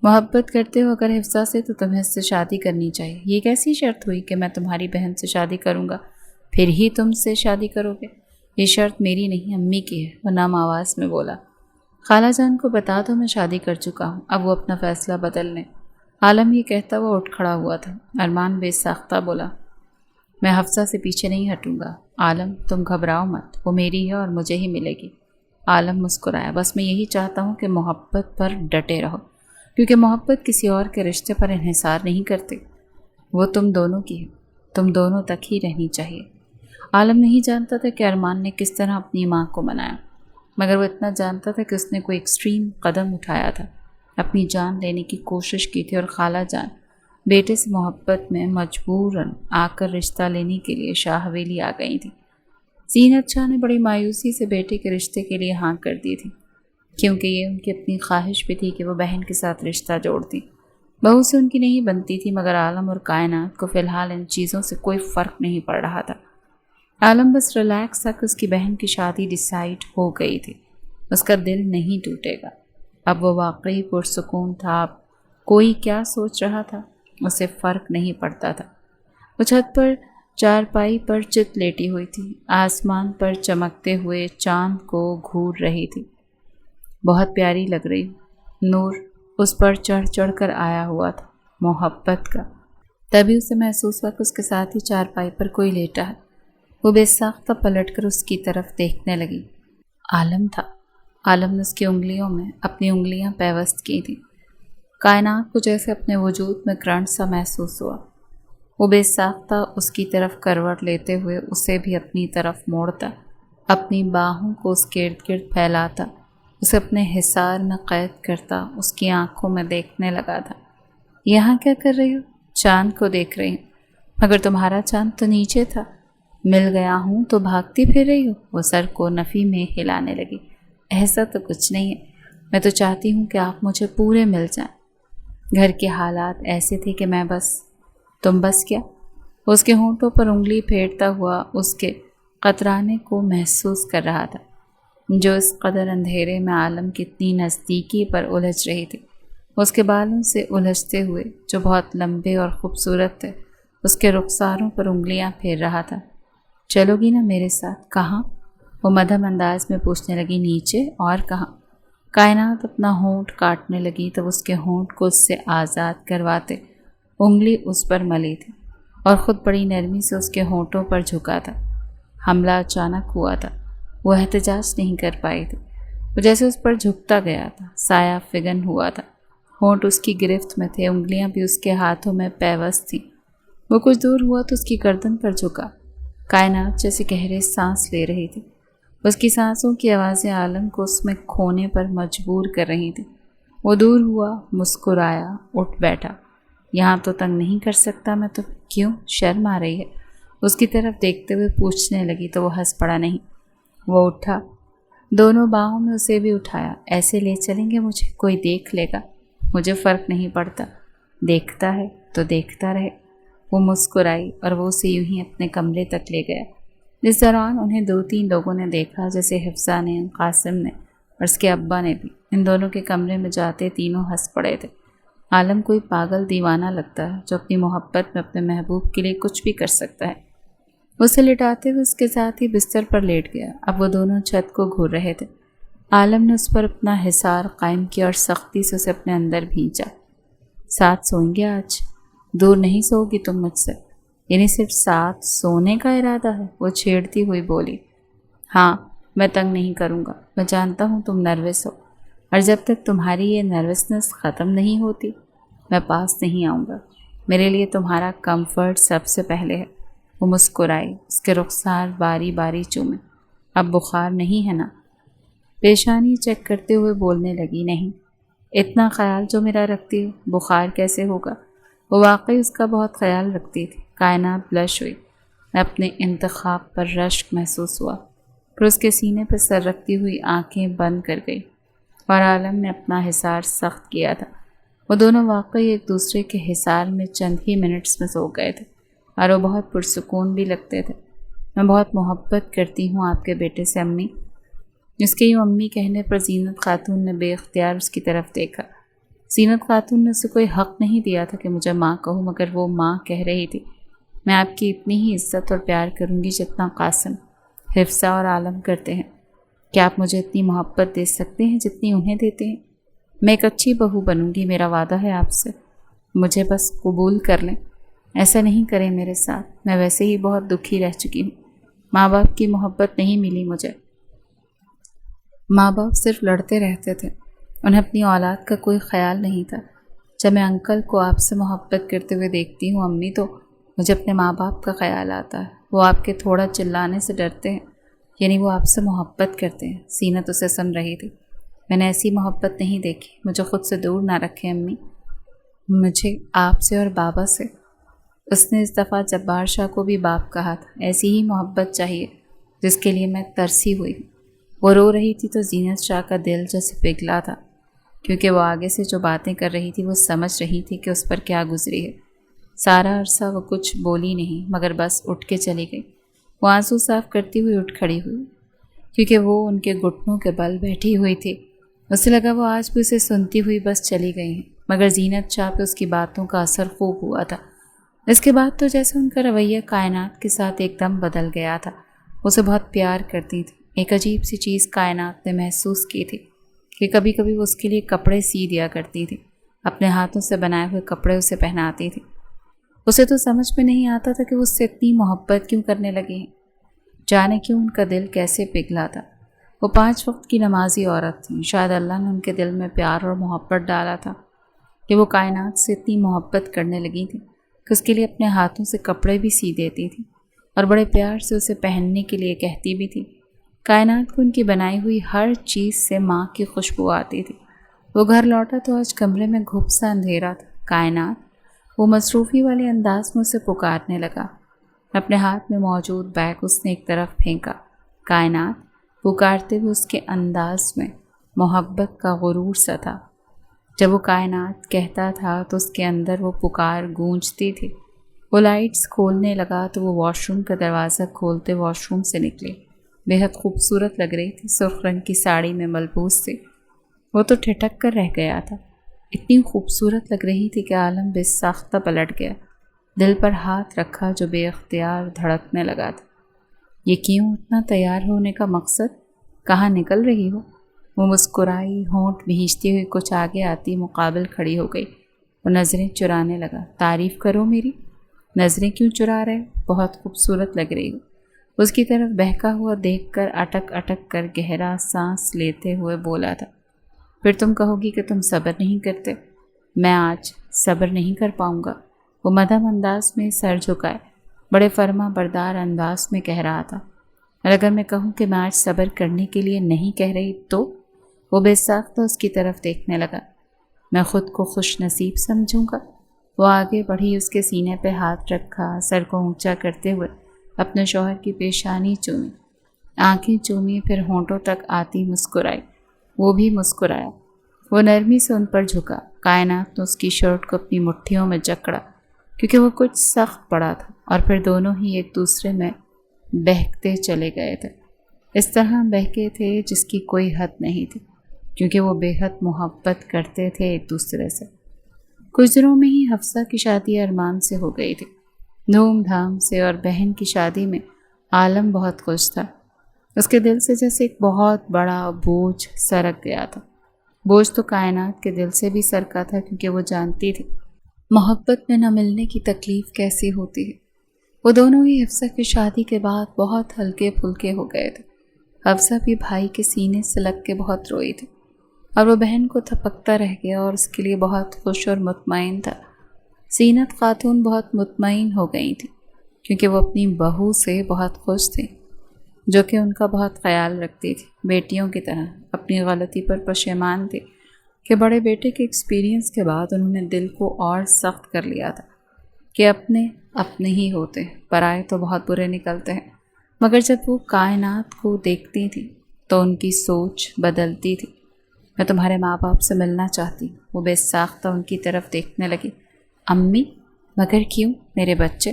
محبت کرتے ہو اگر حفصہ سے تو تمہیں اس سے شادی کرنی چاہیے۔ یہ کیسی شرط ہوئی کہ میں تمہاری بہن سے شادی کروں گا پھر ہی تم سے شادی کرو گے؟ یہ شرط میری نہیں، امی کی ہے۔ وہ نم آواز میں بولا۔ خالہ جان کو بتا دو میں شادی کر چکا ہوں، اب وہ اپنا فیصلہ بدل لیں۔ عالم یہ کہتا وہ اٹھ کھڑا ہوا تھا۔ ارمان بے ساختہ بولا، میں حفصہ سے پیچھے نہیں ہٹوں گا۔ عالم تم گھبراؤ مت، وہ میری ہے اور مجھے ہی ملے گی۔ عالم مسکرایا، بس میں یہی چاہتا ہوں کہ محبت پر ڈٹے رہو، کیونکہ محبت کسی اور کے رشتے پر انحصار نہیں کرتے، وہ تم دونوں کی ہے، تم دونوں تک ہی رہنی چاہیے۔ عالم نہیں جانتا تھا کہ ارمان نے کس طرح اپنی ماں کو منایا، مگر وہ اتنا جانتا تھا کہ اس نے کوئی ایکسٹریم قدم اٹھایا تھا، اپنی جان لینے کی کوشش کی تھی، اور خالہ جان بیٹے سے محبت میں مجبوراً آ کر رشتہ لینے کے لیے شاہ حویلی آ گئی تھی۔ زینت شاہ نے بڑی مایوسی سے بیٹے کے رشتے کے لیے ہاں کر دی تھی، کیونکہ یہ ان کی اپنی خواہش بھی تھی کہ وہ بہن کے ساتھ رشتہ جوڑتی۔ بہو سے ان کی نہیں بنتی تھی، مگر عالم اور کائنات کو فی الحال ان چیزوں سے کوئی فرق نہیں پڑ رہا تھا۔ عالم بس ریلیکس تھا کہ اس کی بہن کی شادی ڈیسائیڈ ہو گئی تھی، اس کا دل نہیں ٹوٹے گا۔ اب وہ واقعی پرسکون تھا، اب کوئی کیا سوچ رہا تھا اسے فرق نہیں پڑتا تھا۔ وہ چھت پر چارپائی پر چت لیٹی ہوئی تھی، آسمان پر چمکتے ہوئے چاند کو گھور رہی تھی، بہت پیاری لگ رہی، نور اس پر چڑھ چڑھ کر آیا ہوا تھا، محبت کا۔ تبھی اسے محسوس ہوا کہ اس کے ساتھ ہی چارپائی پر کوئی لیٹا ہے۔ وہ بے ساختہ پلٹ کر اس کی طرف دیکھنے لگی۔ عالم تھا۔ عالم نے اس کی انگلیوں میں اپنی انگلیاں پیوست کی تھیں۔ کائنات کو جیسے اپنے وجود میں کرنٹ سا محسوس ہوا۔ وہ بے ساختہ اس کی طرف کروٹ لیتے ہوئے اسے بھی اپنی طرف موڑتا، اپنی باہوں کو اس کے ارد گرد پھیلاتا، اسے اپنے حصار میں قید کرتا، اس کی آنکھوں میں دیکھنے لگا تھا۔ یہاں کیا کر رہی ہو؟ چاند کو دیکھ رہی ہوں، مگر تمہارا چاند تو نیچے تھا۔ مل گیا ہوں تو بھاگتی پھر رہی ہو؟ وہ سر کو نفی میں ہلانے لگی۔ ایسا تو کچھ نہیں ہے، میں تو چاہتی ہوں کہ آپ مجھے پورے مل جائیں۔ گھر کے حالات ایسے تھے کہ میں بس، تم بس کیا؟ اس کے ہونٹوں پر انگلی پھیرتا ہوا اس کے قطرانے کو محسوس کر رہا تھا، جو اس قدر اندھیرے میں عالم کی اتنی نزدیکی پر الجھ رہی تھی۔ اس کے بالوں سے الجھتے ہوئے جو بہت لمبے اور خوبصورت تھے، اس کے رخساروں پر انگلیاں پھیر رہا تھا۔ چلو گی نا میرے ساتھ؟ کہاں؟ وہ مدھم انداز میں پوچھنے لگی۔ نیچے؟ اور کہاں؟ کائنات اپنا ہونٹ کاٹنے لگی تو اس کے ہونٹ کو اس سے آزاد کرواتے انگلی اس پر ملی تھی اور خود بڑی نرمی سے اس کے ہونٹوں پر جھکا تھا۔ حملہ اچانک ہوا تھا، وہ احتجاج نہیں کر پائی تھی، وہ جیسے اس پر جھکتا گیا تھا، سایہ فگن ہوا تھا، ہونٹ اس کی گرفت میں تھے، انگلیاں بھی اس کے ہاتھوں میں پیوست تھیں۔ وہ کچھ دور ہوا تو اس کی گردن پر جھکا۔ کائنات جیسے گہرے سانس لے رہی تھی، اس کی سانسوں کی آوازیں عالم کو اس میں کھونے پر مجبور کر رہی تھیں۔ وہ دور ہوا، مسکرایا، اٹھ بیٹھا۔ یہاں تو تنگ نہیں کر سکتا میں تو؟ کیوں؟ شرم آ رہی ہے؟ اس کی طرف دیکھتے ہوئے پوچھنے لگی تو وہ ہنس پڑا۔ نہیں۔ وہ اٹھا، دونوں باہوں میں اسے بھی اٹھایا۔ ایسے لے چلیں گے مجھے؟ کوئی دیکھ لے گا؟ مجھے فرق نہیں پڑتا، دیکھتا ہے تو دیکھتا رہے۔ وہ مسکرائی اور وہ اسے یوں ہی اپنے کمرے تک لے گیا۔ اس دوران انہیں 2-3 لوگوں نے دیکھا، جیسے حفصہ نے، قاسم نے اور اس کے ابا نے بھی۔ ان دونوں کے کمرے میں جاتے تینوں ہنس پڑے تھے۔ عالم کوئی پاگل دیوانہ لگتا ہے جو اپنی محبت میں اپنے محبوب کے لیے کچھ بھی کر سکتا ہے۔ اسے لٹاتے ہوئے اس کے ساتھ ہی بستر پر لیٹ گیا۔ اب وہ دونوں چھت کو گھور رہے تھے۔ عالم نے اس پر اپنا حصار قائم کیا اور سختی سے اسے اپنے اندر بھینچا۔ ساتھ سوئیں گے آج؟ دور نہیں سو گی تم مجھ سے؟ یعنی صرف ساتھ سونے کا ارادہ ہے؟ وہ چھیڑتی ہوئی بولی۔ ہاں، میں تنگ نہیں کروں گا، میں جانتا ہوں تم نروس ہو، اور جب تک تمہاری یہ نروسنس ختم نہیں ہوتی میں پاس نہیں آؤں گا۔ میرے لیے تمہارا کمفرٹ سب سے پہلے ہے۔ وہ مسکرائی، اس کے رخسار باری باری چومے۔ اب بخار نہیں ہے نا؟ پیشانی چیک کرتے ہوئے بولنے لگی، نہیں، اتنا خیال جو میرا رکھتی ہو، بخار کیسے ہوگا؟ وہ واقعی اس کا بہت خیال رکھتی تھی۔ کائنات بلش ہوئی، میں اپنے انتخاب پر رشک محسوس ہوا، پھر اس کے سینے پہ سر رکھتی ہوئی آنکھیں بند کر گئی، اور عالم نے اپنا حصار سخت کیا تھا۔ وہ دونوں واقعی ایک دوسرے کے حصار میں چند ہی منٹس میں سو گئے تھے، اور وہ بہت پرسکون بھی لگتے تھے۔ میں بہت محبت کرتی ہوں آپ کے بیٹے سے امی۔ اس کے یوں امی کہنے پر زینت خاتون نے بے اختیار اس کی طرف دیکھا۔ زینت خاتون نے اسے کوئی حق نہیں دیا تھا کہ مجھے ماں کہوں، مگر وہ ماں کہہ رہی تھی، میں آپ کی اتنی ہی عزت اور پیار کروں گی جتنا قاسم، حفصہ اور عالم کرتے ہیں۔ کیا آپ مجھے اتنی محبت دے سکتے ہیں جتنی انہیں دیتے ہیں؟ میں ایک اچھی بہو بنوں گی، میرا وعدہ ہے آپ سے، مجھے بس قبول کر لیں۔ ایسا نہیں کریں میرے ساتھ، میں ویسے ہی بہت دکھی رہ چکی ہوں۔ ماں باپ کی محبت نہیں ملی مجھے۔ ماں باپ صرف لڑتے رہتے تھے، انہیں اپنی اولاد کا کوئی خیال نہیں تھا۔ جب میں انکل کو آپ سے محبت کرتے ہوئے دیکھتی ہوں امی، تو مجھے اپنے ماں باپ کا خیال آتا ہے۔ وہ آپ کے تھوڑا چلانے سے ڈرتے ہیں، یعنی وہ آپ سے محبت کرتے ہیں۔ زینت اسے سن رہی تھی۔ میں نے ایسی محبت نہیں دیکھی، مجھے خود سے دور نہ رکھیں امی، مجھے آپ سے اور بابا سے۔ اس نے اس دفعہ جبار شاہ کو بھی باپ کہا تھا۔ ایسی ہی محبت چاہیے جس کے لیے میں ترسی ہوئی ہوں۔ وہ رو رہی تھی تو زینت شاہ کا دل جیسے پگھلا تھا، کیونکہ وہ آگے سے جو باتیں کر رہی تھی وہ سمجھ رہی تھی کہ اس پر کیا گزری ہے۔ سارا عرصہ وہ کچھ بولی نہیں، مگر بس اٹھ کے چلی گئی۔ وہ آنسو صاف کرتی ہوئی اٹھ کھڑی ہوئی، کیونکہ وہ ان کے گھٹنوں کے بل بیٹھی ہوئی تھی۔ اسے لگا وہ آج بھی اسے سنتی ہوئی بس چلی گئی ہیں، مگر زینت شاہ پہ اس کی باتوں کا اثر خوب ہوا تھا۔ اس کے بعد تو جیسے ان کا رویہ کائنات کے ساتھ ایک دم بدل گیا تھا۔ اسے بہت پیار کرتی تھی۔ ایک عجیب سی چیز کائنات نے محسوس کی تھی کہ کبھی کبھی وہ اس کے لیے کپڑے سی دیا کرتی تھی، اپنے ہاتھوں سے بنائے ہوئے کپڑے اسے پہناتی تھی۔ اسے تو سمجھ میں نہیں آتا تھا کہ وہ اس سے اتنی محبت کیوں کرنے لگے ہیں، جانے کیوں ان کا دل کیسے پگھلا تھا۔ وہ 5 وقت کی نمازی عورت تھیں، شاید اللہ نے ان کے دل میں پیار اور محبت ڈالا تھا کہ وہ کائنات سے اتنی محبت کرنے لگی تھی کہ اس کے لیے اپنے ہاتھوں سے کپڑے بھی سی دیتی تھی، اور بڑے پیار سے اسے پہننے کے لیے کہتی بھی تھی۔ کائنات کو ان کی بنائی ہوئی ہر چیز سے ماں کی خوشبو آتی تھی۔ وہ گھر لوٹا تو آج کمرے میں گھپ سا اندھیرا تھا۔ کائنات، وہ مصروفی والے انداز میں اسے پکارنے لگا۔ اپنے ہاتھ میں موجود بیگ اس نے ایک طرف پھینکا۔ کائنات، پکارتے ہوئے اس کے انداز میں محبت کا غرور سا تھا۔ جب وہ کائنات کہتا تھا تو اس کے اندر وہ پکار گونجتی تھی۔ وہ لائٹس کھولنے لگا تو وہ واش روم کا دروازہ کھولتے واش روم سے نکلی۔ بے حد خوبصورت لگ رہی تھی، سرخ رنگ کی ساڑی میں ملبوس تھی۔ وہ تو ٹھٹک کر رہ گیا تھا، اتنی خوبصورت لگ رہی تھی کہ عالم بے ساختہ پلٹ گیا۔ دل پر ہاتھ رکھا جو بے اختیار دھڑکنے لگا تھا۔ یہ کیوں اتنا تیار ہونے کا مقصد؟ کہاں نکل رہی ہو؟ وہ مسکرائی، ہونٹ بھینچتی ہوئی کچھ آگے آتی مقابل کھڑی ہو گئی۔ وہ نظریں چرانے لگا۔ تعریف کرو میری۔ نظریں کیوں چرا رہے ہو؟ بہت خوبصورت لگ رہی ہو۔ اس کی طرف بہکا ہوا دیکھ کر اٹک اٹک کر گہرا سانس لیتے ہوئے بولا تھا، پھر تم کہو گی کہ تم صبر نہیں کرتے۔ میں آج صبر نہیں کر پاؤں گا۔ وہ مدھم انداز میں سر جھکائے، بڑے فرما بردار انداز میں کہہ رہا تھا، اور اگر میں کہوں کہ میں آج صبر کرنے کے لیے نہیں کہہ رہی تو؟ وہ بے ساختہ اس کی طرف دیکھنے لگا۔ میں خود کو خوش نصیب سمجھوں گا؟ وہ آگے بڑھی، اس کے سینے پہ ہاتھ رکھا، سر کو اونچا کرتے ہوئے اپنے شوہر کی پیشانی چومی، آنکھیں چومی، پھر ہونٹوں تک آتی مسکرائی۔ وہ بھی مسکرایا۔ وہ نرمی سے ان پر جھکا۔ کائنات نے اس کی شرٹ کو اپنی مٹھیوں میں جکڑا، کیونکہ وہ کچھ سخت پڑا تھا، اور پھر دونوں ہی ایک دوسرے میں بہکتے چلے گئے تھے۔ اس طرح بہکے تھے جس کی کوئی حد نہیں تھی، کیونکہ وہ بے حد محبت کرتے تھے ایک دوسرے سے۔ کچھ دنوں میں ہی حفصہ کی شادی ارمان سے ہو گئی تھی، دھوم دھام سے، اور بہن کی شادی میں عالم بہت خوش تھا۔ اس کے دل سے جیسے ایک بہت بڑا بوجھ سرک گیا تھا۔ بوجھ تو کائنات کے دل سے بھی سرکا تھا، کیونکہ وہ جانتی تھی محبت میں نہ ملنے کی تکلیف کیسی ہوتی ہے۔ وہ دونوں ہی حفصہ کی شادی کے بعد بہت ہلکے پھلکے ہو گئے تھے۔ حفصہ بھی بھائی کے سینے سے لگ کے بہت روئی تھی، اور وہ بہن کو تھپکتا رہ گیا اور اس کے لیے بہت خوش اور مطمئن تھا۔ زینت خاتون بہت مطمئن ہو گئی تھی، کیونکہ وہ اپنی بہو سے بہت خوش تھی۔ جو کہ ان کا بہت خیال رکھتی تھی، بیٹیوں کی طرح اپنی غلطی پر پشیمان تھی کہ بڑے بیٹے کے ایکسپیرینس کے بعد انہوں نے دل کو اور سخت کر لیا تھا کہ اپنے اپنے ہی ہوتے، پرائے تو بہت برے نکلتے ہیں۔ مگر جب وہ کائنات کو دیکھتی تھی تو ان کی سوچ بدلتی تھی۔ میں تمہارے ماں باپ سے ملنا چاہتی ہوں۔ وہ بے ساختہ ان کی طرف دیکھنے لگی۔ امی؟ مگر کیوں میرے بچے؟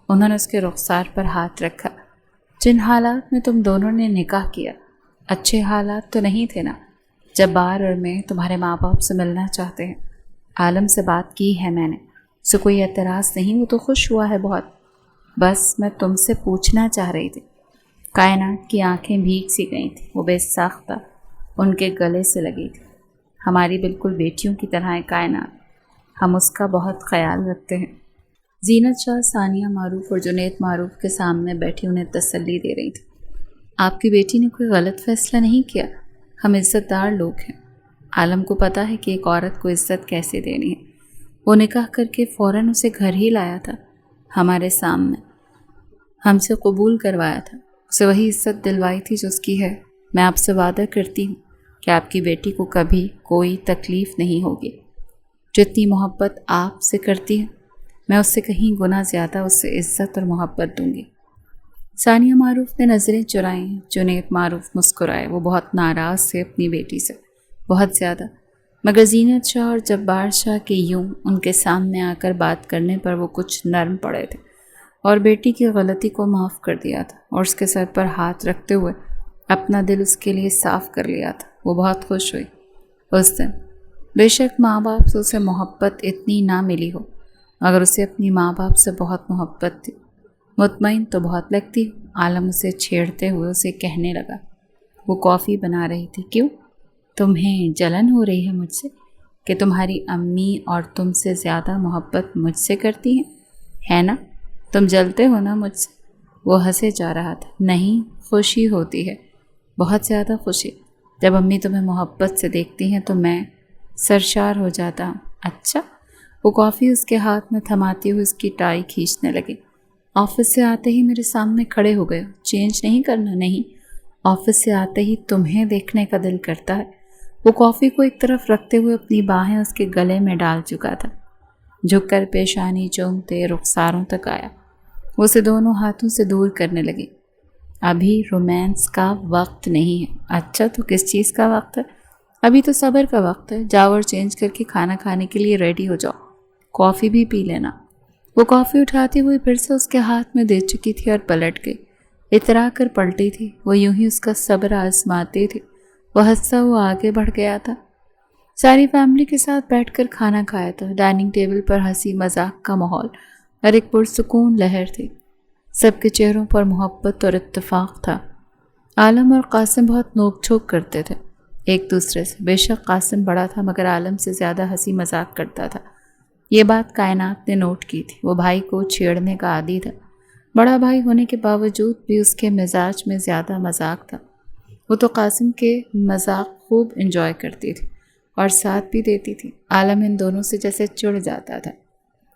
انہوں نے اس کے رخسار پر ہاتھ رکھا۔ جن حالات میں تم دونوں نے نکاح کیا اچھے حالات تو نہیں تھے نا؟ جبار اور میں تمہارے ماں باپ سے ملنا چاہتے ہیں۔ عالم سے بات کی ہے میں نے، اسے کوئی اعتراض نہیں، وہ تو خوش ہوا ہے بہت۔ بس میں تم سے پوچھنا چاہ رہی تھی۔ کائنات کی آنکھیں بھیگ سی گئی تھیں، وہ بے ساختہ ان کے گلے سے لگی تھی۔ ہماری بالکل بیٹیوں کی طرح ہے کائنات، ہم اس کا بہت خیال رکھتے ہیں۔ زینت شاہ ثانیہ معروف اور جنید معروف کے سامنے بیٹھی انہیں تسلی دے رہی تھی۔ آپ کی بیٹی نے کوئی غلط فیصلہ نہیں کیا، ہم عزت دار لوگ ہیں۔ عالم کو پتہ ہے کہ ایک عورت کو عزت کیسے دینی ہے۔ وہ نکاح کر کے فوراً اسے گھر ہی لایا تھا، ہمارے سامنے ہم سے قبول کروایا تھا، اسے وہی عزت دلوائی تھی جو اس کی ہے۔ میں آپ سے وعدہ کرتی ہوں کہ آپ کی بیٹی کو کبھی کوئی تکلیف نہیں ہوگی۔ جتنی محبت آپ سے کرتی ہے میں اس سے کہیں گنا زیادہ اس سے عزت اور محبت دوں گی۔ ثانیہ معروف نے نظریں چرائیں۔ جنید معروف مسکرائے، وہ بہت ناراض تھے اپنی بیٹی سے، بہت زیادہ۔ مگر زینت شاہ اور جبار شاہ کے یوں ان کے سامنے آ کر بات کرنے پر وہ کچھ نرم پڑے تھے اور بیٹی کی غلطی کو معاف کر دیا تھا اور اس کے سر پر ہاتھ رکھتے ہوئے اپنا دل اس کے لیے صاف کر لیا تھا۔ وہ بہت خوش ہوئی اس دن۔ بے شک ماں باپ سے اسے محبت اتنی نہ ملی ہو، مگر اسے اپنی ماں باپ سے بہت محبت تھی۔ مطمئن تو بہت لگتی۔ عالم اسے چھیڑتے ہوئے اسے کہنے لگا۔ وہ کافی بنا رہی تھی۔ کیوں؟ تمہیں جلن ہو رہی ہے مجھ سے کہ تمہاری امی اور تم سے زیادہ محبت مجھ سے کرتی ہیں، ہے نا؟ تم جلتے ہو نا مجھ سے؟ وہ ہنسے جا رہا تھا۔ نہیں، خوشی ہوتی ہے، بہت زیادہ خوشی۔ جب امی تمہیں محبت سے دیکھتی ہیں تو میں سرشار ہو جاتا ہوں۔ اچھا؟ وہ کافی اس کے ہاتھ میں تھماتی ہوئی اس کی ٹائی کھینچنے لگی۔ آفس سے آتے ہی میرے سامنے کھڑے ہو گئے، چینج نہیں کرنا؟ نہیں، آفس سے آتے ہی تمہیں دیکھنے کا دل کرتا ہے۔ وہ کافی کو ایک طرف رکھتے ہوئے اپنی باہیں اس کے گلے میں ڈال چکا تھا۔ جھک کر پیشانی چومتے رخساروں تک آیا، وہ اسے دونوں ہاتھوں سے دور کرنے لگی۔ ابھی رومانس کا وقت نہیں ہے۔ اچھا، تو کس چیز کا وقت ہے؟ ابھی تو صبر کا وقت ہے۔ جاؤ اور چینج کر کے کھانا کھانے کے لیے ریڈی ہو جاؤ، کافی بھی پی لینا۔ وہ کافی اٹھاتی ہوئی پھر سے اس کے ہاتھ میں دے چکی تھی اور پلٹ گئی، اترا کر پلٹی تھی۔ وہ یوں ہی اس کا صبر آزماتی تھی۔ وہ ہنستا ہوا آگے بڑھ گیا تھا۔ ساری فیملی کے ساتھ بیٹھ کر کھانا کھایا تھا۔ ڈائننگ ٹیبل پر ہنسی مذاق کا ماحول اور ایک پرسکون لہر تھی۔ سب کے چہروں پر محبت اور اتفاق تھا۔ عالم اور قاسم بہت نوک جھوک کرتے تھے ایک دوسرے سے۔ بے شک قاسم بڑا تھا مگر عالم سے زیادہ ہنسی مذاق کرتا تھا۔ یہ بات کائنات نے نوٹ کی تھی۔ وہ بھائی کو چھیڑنے کا عادی تھا، بڑا بھائی ہونے کے باوجود بھی اس کے مزاج میں زیادہ مذاق تھا۔ وہ تو قاسم کے مذاق خوب انجوائے کرتی تھی اور ساتھ بھی دیتی تھی۔ عالم ان دونوں سے جیسے چڑ جاتا تھا۔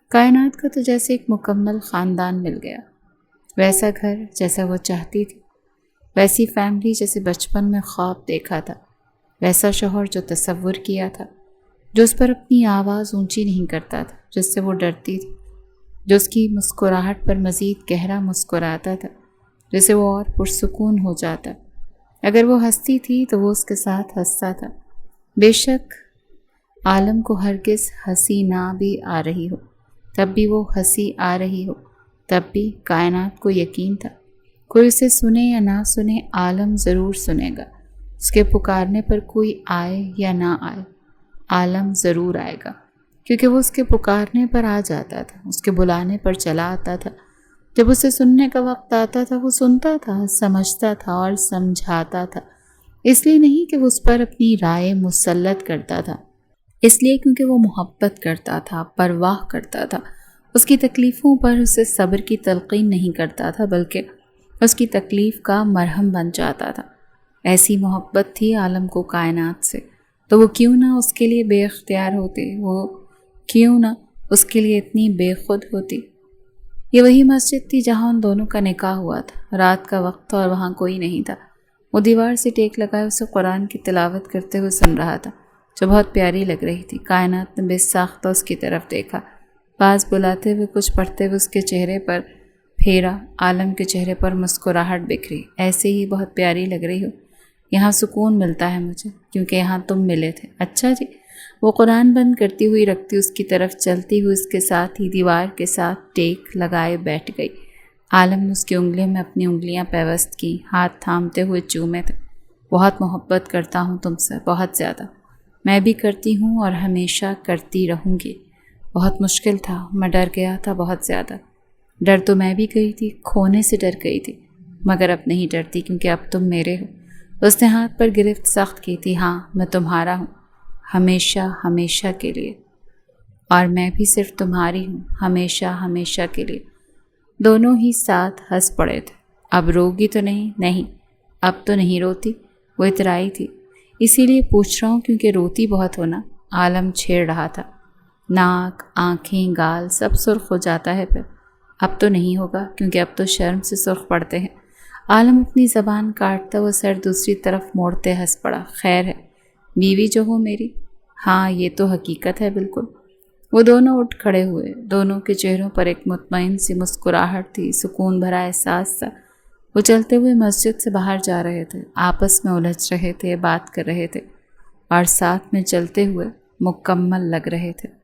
کائنات کا تو جیسے ایک مکمل خاندان مل گیا، ویسا گھر جیسا وہ چاہتی تھی، ویسی فیملی جیسے بچپن میں خواب دیکھا تھا، ویسا شوہر جو تصور کیا تھا، جو اس پر اپنی آواز اونچی نہیں کرتا تھا، جس سے وہ ڈرتی تھی، جو اس کی مسکراہٹ پر مزید گہرا مسکراتا تھا، جسے وہ اور پرسکون ہو جاتا۔ اگر وہ ہنستی تھی تو وہ اس کے ساتھ ہنستا تھا۔ بے شک عالم کو ہرگز ہنسی نہ بھی آ رہی ہو، تب بھی وہ ہنسی آ رہی ہو، تب بھی کائنات کو یقین تھا کوئی اسے سنے یا نہ سنے، عالم ضرور سنے گا۔ اس کے پکارنے پر کوئی آئے یا نہ آئے، عالم ضرور آئے گا، کیونکہ وہ اس کے پکارنے پر آ جاتا تھا، اس کے بلانے پر چلا آتا تھا۔ جب اسے سننے کا وقت آتا تھا وہ سنتا تھا، سمجھتا تھا اور سمجھاتا تھا۔ اس لیے نہیں کہ وہ اس پر اپنی رائے مسلط کرتا تھا، اس لیے کیونکہ وہ محبت کرتا تھا، پرواہ کرتا تھا۔ اس کی تکلیفوں پر اسے صبر کی تلقین نہیں کرتا تھا، بلکہ اس کی تکلیف کا مرہم بن جاتا تھا۔ ایسی محبت تھی عالم کو کائنات سے، تو وہ کیوں نہ اس کے لیے بے اختیار ہوتی، وہ کیوں نہ اس کے لیے اتنی بے خود ہوتی۔ یہ وہی مسجد تھی جہاں ان دونوں کا نکاح ہوا تھا۔ رات کا وقت تھا اور وہاں کوئی نہیں تھا۔ وہ دیوار سے ٹیک لگائے اسے قرآن کی تلاوت کرتے ہوئے سن رہا تھا جو بہت پیاری لگ رہی تھی۔ کائنات نے بے ساختہ اس کی طرف دیکھا، پاس بلاتے ہوئے کچھ پڑھتے ہوئے اس کے چہرے پر پھیرا۔ عالم کے چہرے پر مسکراہٹ بکھری۔ ایسے ہی بہت پیاری لگ رہی ہو، یہاں سکون ملتا ہے مجھے کیونکہ یہاں تم ملے تھے۔ اچھا جی۔ وہ قرآن بند کرتی ہوئی رکھتی اس کی طرف چلتی ہوئی اس کے ساتھ ہی دیوار کے ساتھ ٹیک لگائے بیٹھ گئی۔ عالم نے اس کی انگلیوں میں اپنی انگلیاں پیوست کی، ہاتھ تھامتے ہوئے چومے تھے۔ بہت محبت کرتا ہوں تم سے، بہت زیادہ۔ میں بھی کرتی ہوں اور ہمیشہ کرتی رہوں گی۔ بہت مشکل تھا، میں ڈر گیا تھا بہت زیادہ۔ ڈر تو میں بھی گئی تھی، کھونے سے ڈر گئی تھی، مگر اب نہیں ڈرتی کیونکہ اب تم میرے ہو۔ اس نے ہاتھ پر گرفت سخت کی تھی۔ ہاں، میں تمہارا ہوں، ہمیشہ ہمیشہ کے لیے، اور میں بھی صرف تمہاری ہوں، ہمیشہ ہمیشہ کے لیے۔ دونوں ہی ساتھ ہنس پڑے تھے۔ اب روگی تو نہیں؟ نہیں، اب تو نہیں روتی۔ وہ اترائی تھی۔ اسی لیے پوچھ رہا ہوں کیونکہ روتی بہت ہونا، عالم چھیڑ رہا تھا۔ ناک، آنکھیں، گال سب سرخ ہو جاتا ہے پھر۔ اب تو نہیں ہوگا کیونکہ اب تو شرم سے سرخ پڑتے ہیں۔ عالم اپنی زبان کاٹتا وہ سر دوسری طرف موڑتے ہنس پڑا۔ خیر ہے، بیوی جو ہو میری؟ ہاں، یہ تو حقیقت ہے بالکل۔ وہ دونوں اٹھ کھڑے ہوئے۔ دونوں کے چہروں پر ایک مطمئن سی مسکراہٹ تھی، سکون بھرا احساس تھا۔ وہ چلتے ہوئے مسجد سے باہر جا رہے تھے، آپس میں الجھ رہے تھے، بات کر رہے تھے، اور ساتھ میں چلتے ہوئے مکمل لگ رہے تھے۔